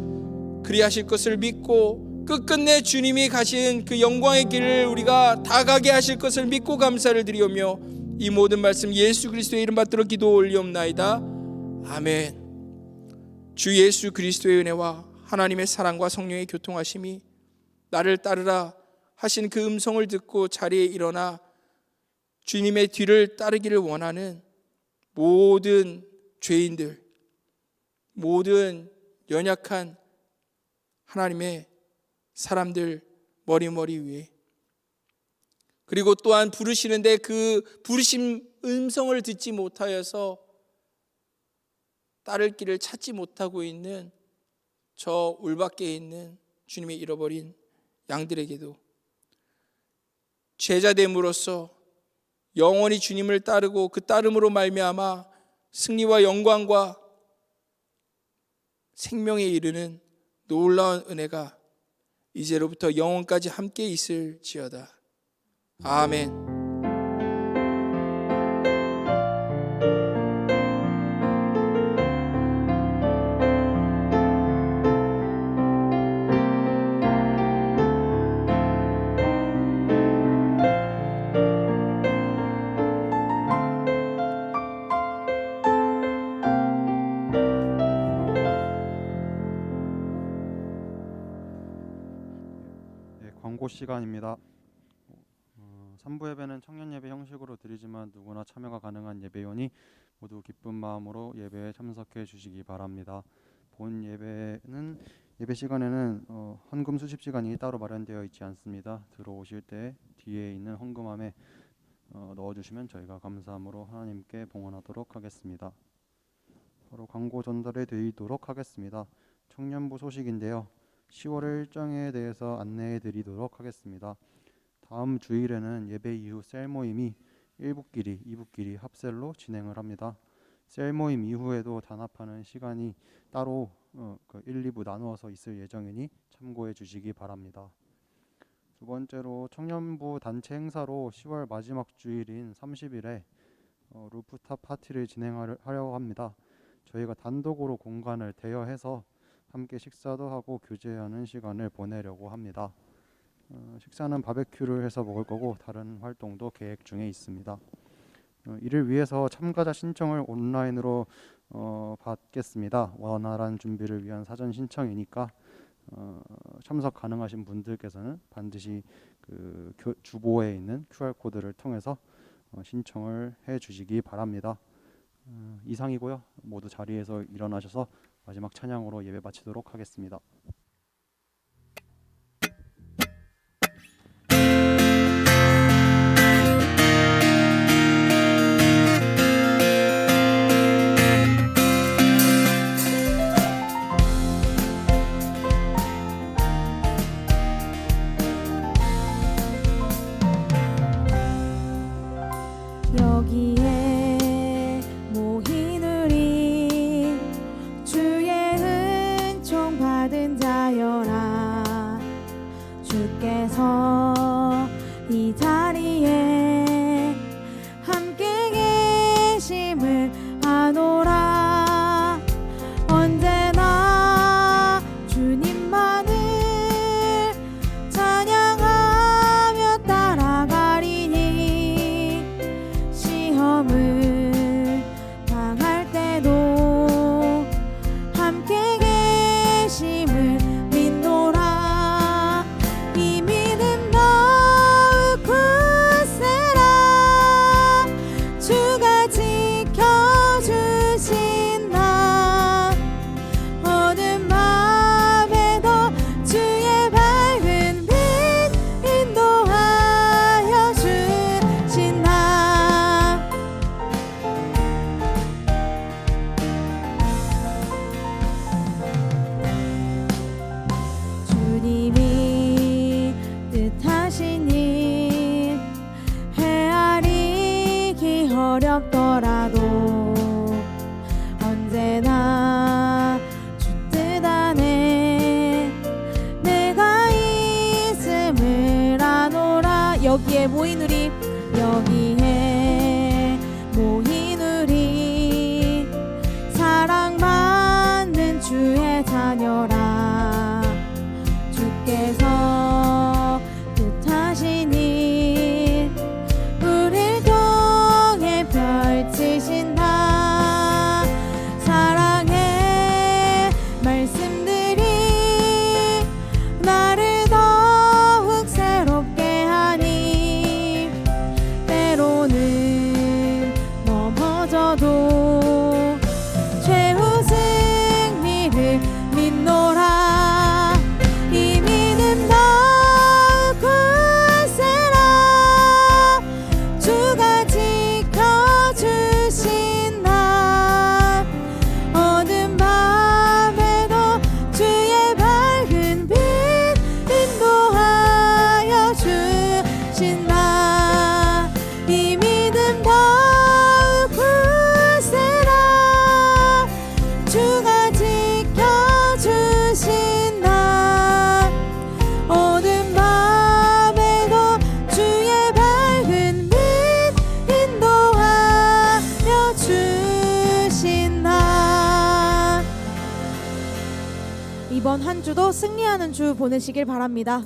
그리하실 것을 믿고 끝끝내 주님이 가신 그 영광의 길을 우리가 다 가게 하실 것을 믿고 감사를 드리오며 이 모든 말씀 예수 그리스도의 이름 받들어 기도 올리옵나이다. 아멘. 주 예수 그리스도의 은혜와 하나님의 사랑과 성령의 교통하심이 나를 따르라 하신 그 음성을 듣고 자리에 일어나 주님의 뒤를 따르기를 원하는 모든 죄인들, 모든 연약한 하나님의 사람들 머리 위에, 그리고 또한 부르시는데 그 부르심 음성을 듣지 못하여서 따를 길을 찾지 못하고 있는 저 울밖에 있는 주님의 잃어버린 양들에게도 제자됨으로써 영원히 주님을 따르고 그 따름으로 말미암아 승리와 영광과 생명에 이르는 놀라운 은혜가 이제로부터 영원까지 함께 있을지어다. 아멘. 광고 시간입니다. 3부 예배는 청년 예배 형식으로 드리지만 누구나 참여가 가능한 예배요니 모두 기쁜 마음으로 예배에 참석해 주시기 바랍니다. 본 예배는 예배 시간에는 헌금 수집 시간이 따로 마련되어 있지 않습니다. 들어오실 때 뒤에 있는 헌금함에 넣어주시면 저희가 감사함으로 하나님께 봉헌하도록 하겠습니다. 바로 광고 전달해 드리도록 하겠습니다. 청년부 소식인데요. 10월 일정에 대해서 안내해 드리도록 하겠습니다. 다음 주일에는 예배 이후 셀 모임이 1부끼리, 2부끼리 합셀로 진행을 합니다. 셀 모임 이후에도 단합하는 시간이 따로 1, 2부 나누어서 있을 예정이니 참고해 주시기 바랍니다. 두 번째로 청년부 단체 행사로 10월 마지막 주일인 30일에 루프탑 파티를 진행하려고 합니다. 저희가 단독으로 공간을 대여해서 함께 식사도 하고 교제하는 시간을 보내려고 합니다. 식사는 바베큐를 해서 먹을 거고 다른 활동도 계획 중에 있습니다. 이를 위해서 참가자 신청을 온라인으로 받겠습니다. 원활한 준비를 위한 사전 신청이니까 참석 가능하신 분들께서는 반드시 그 주보에 있는 QR코드를 통해서 신청을 해 주시기 바랍니다. 이상이고요. 모두 자리에서 일어나셔서 마지막 찬양으로 예배 마치도록 하겠습니다. 여기에 모인 우리 주의 은총 받은 자 넘어져도 최후 승리를 믿노라. 이 믿음 더욱 굳세라. 주가 지켜주신 날 어두운 밤에도 주의 밝은 빛 인도하여 주신다. 이 믿음 더욱 굳세라. 주가 지켜주신다. 어두운 밤에도 주의 밝은 빛 인도하여 주신다. 이번 한 주도 승리하는 주 보내시길 바랍니다.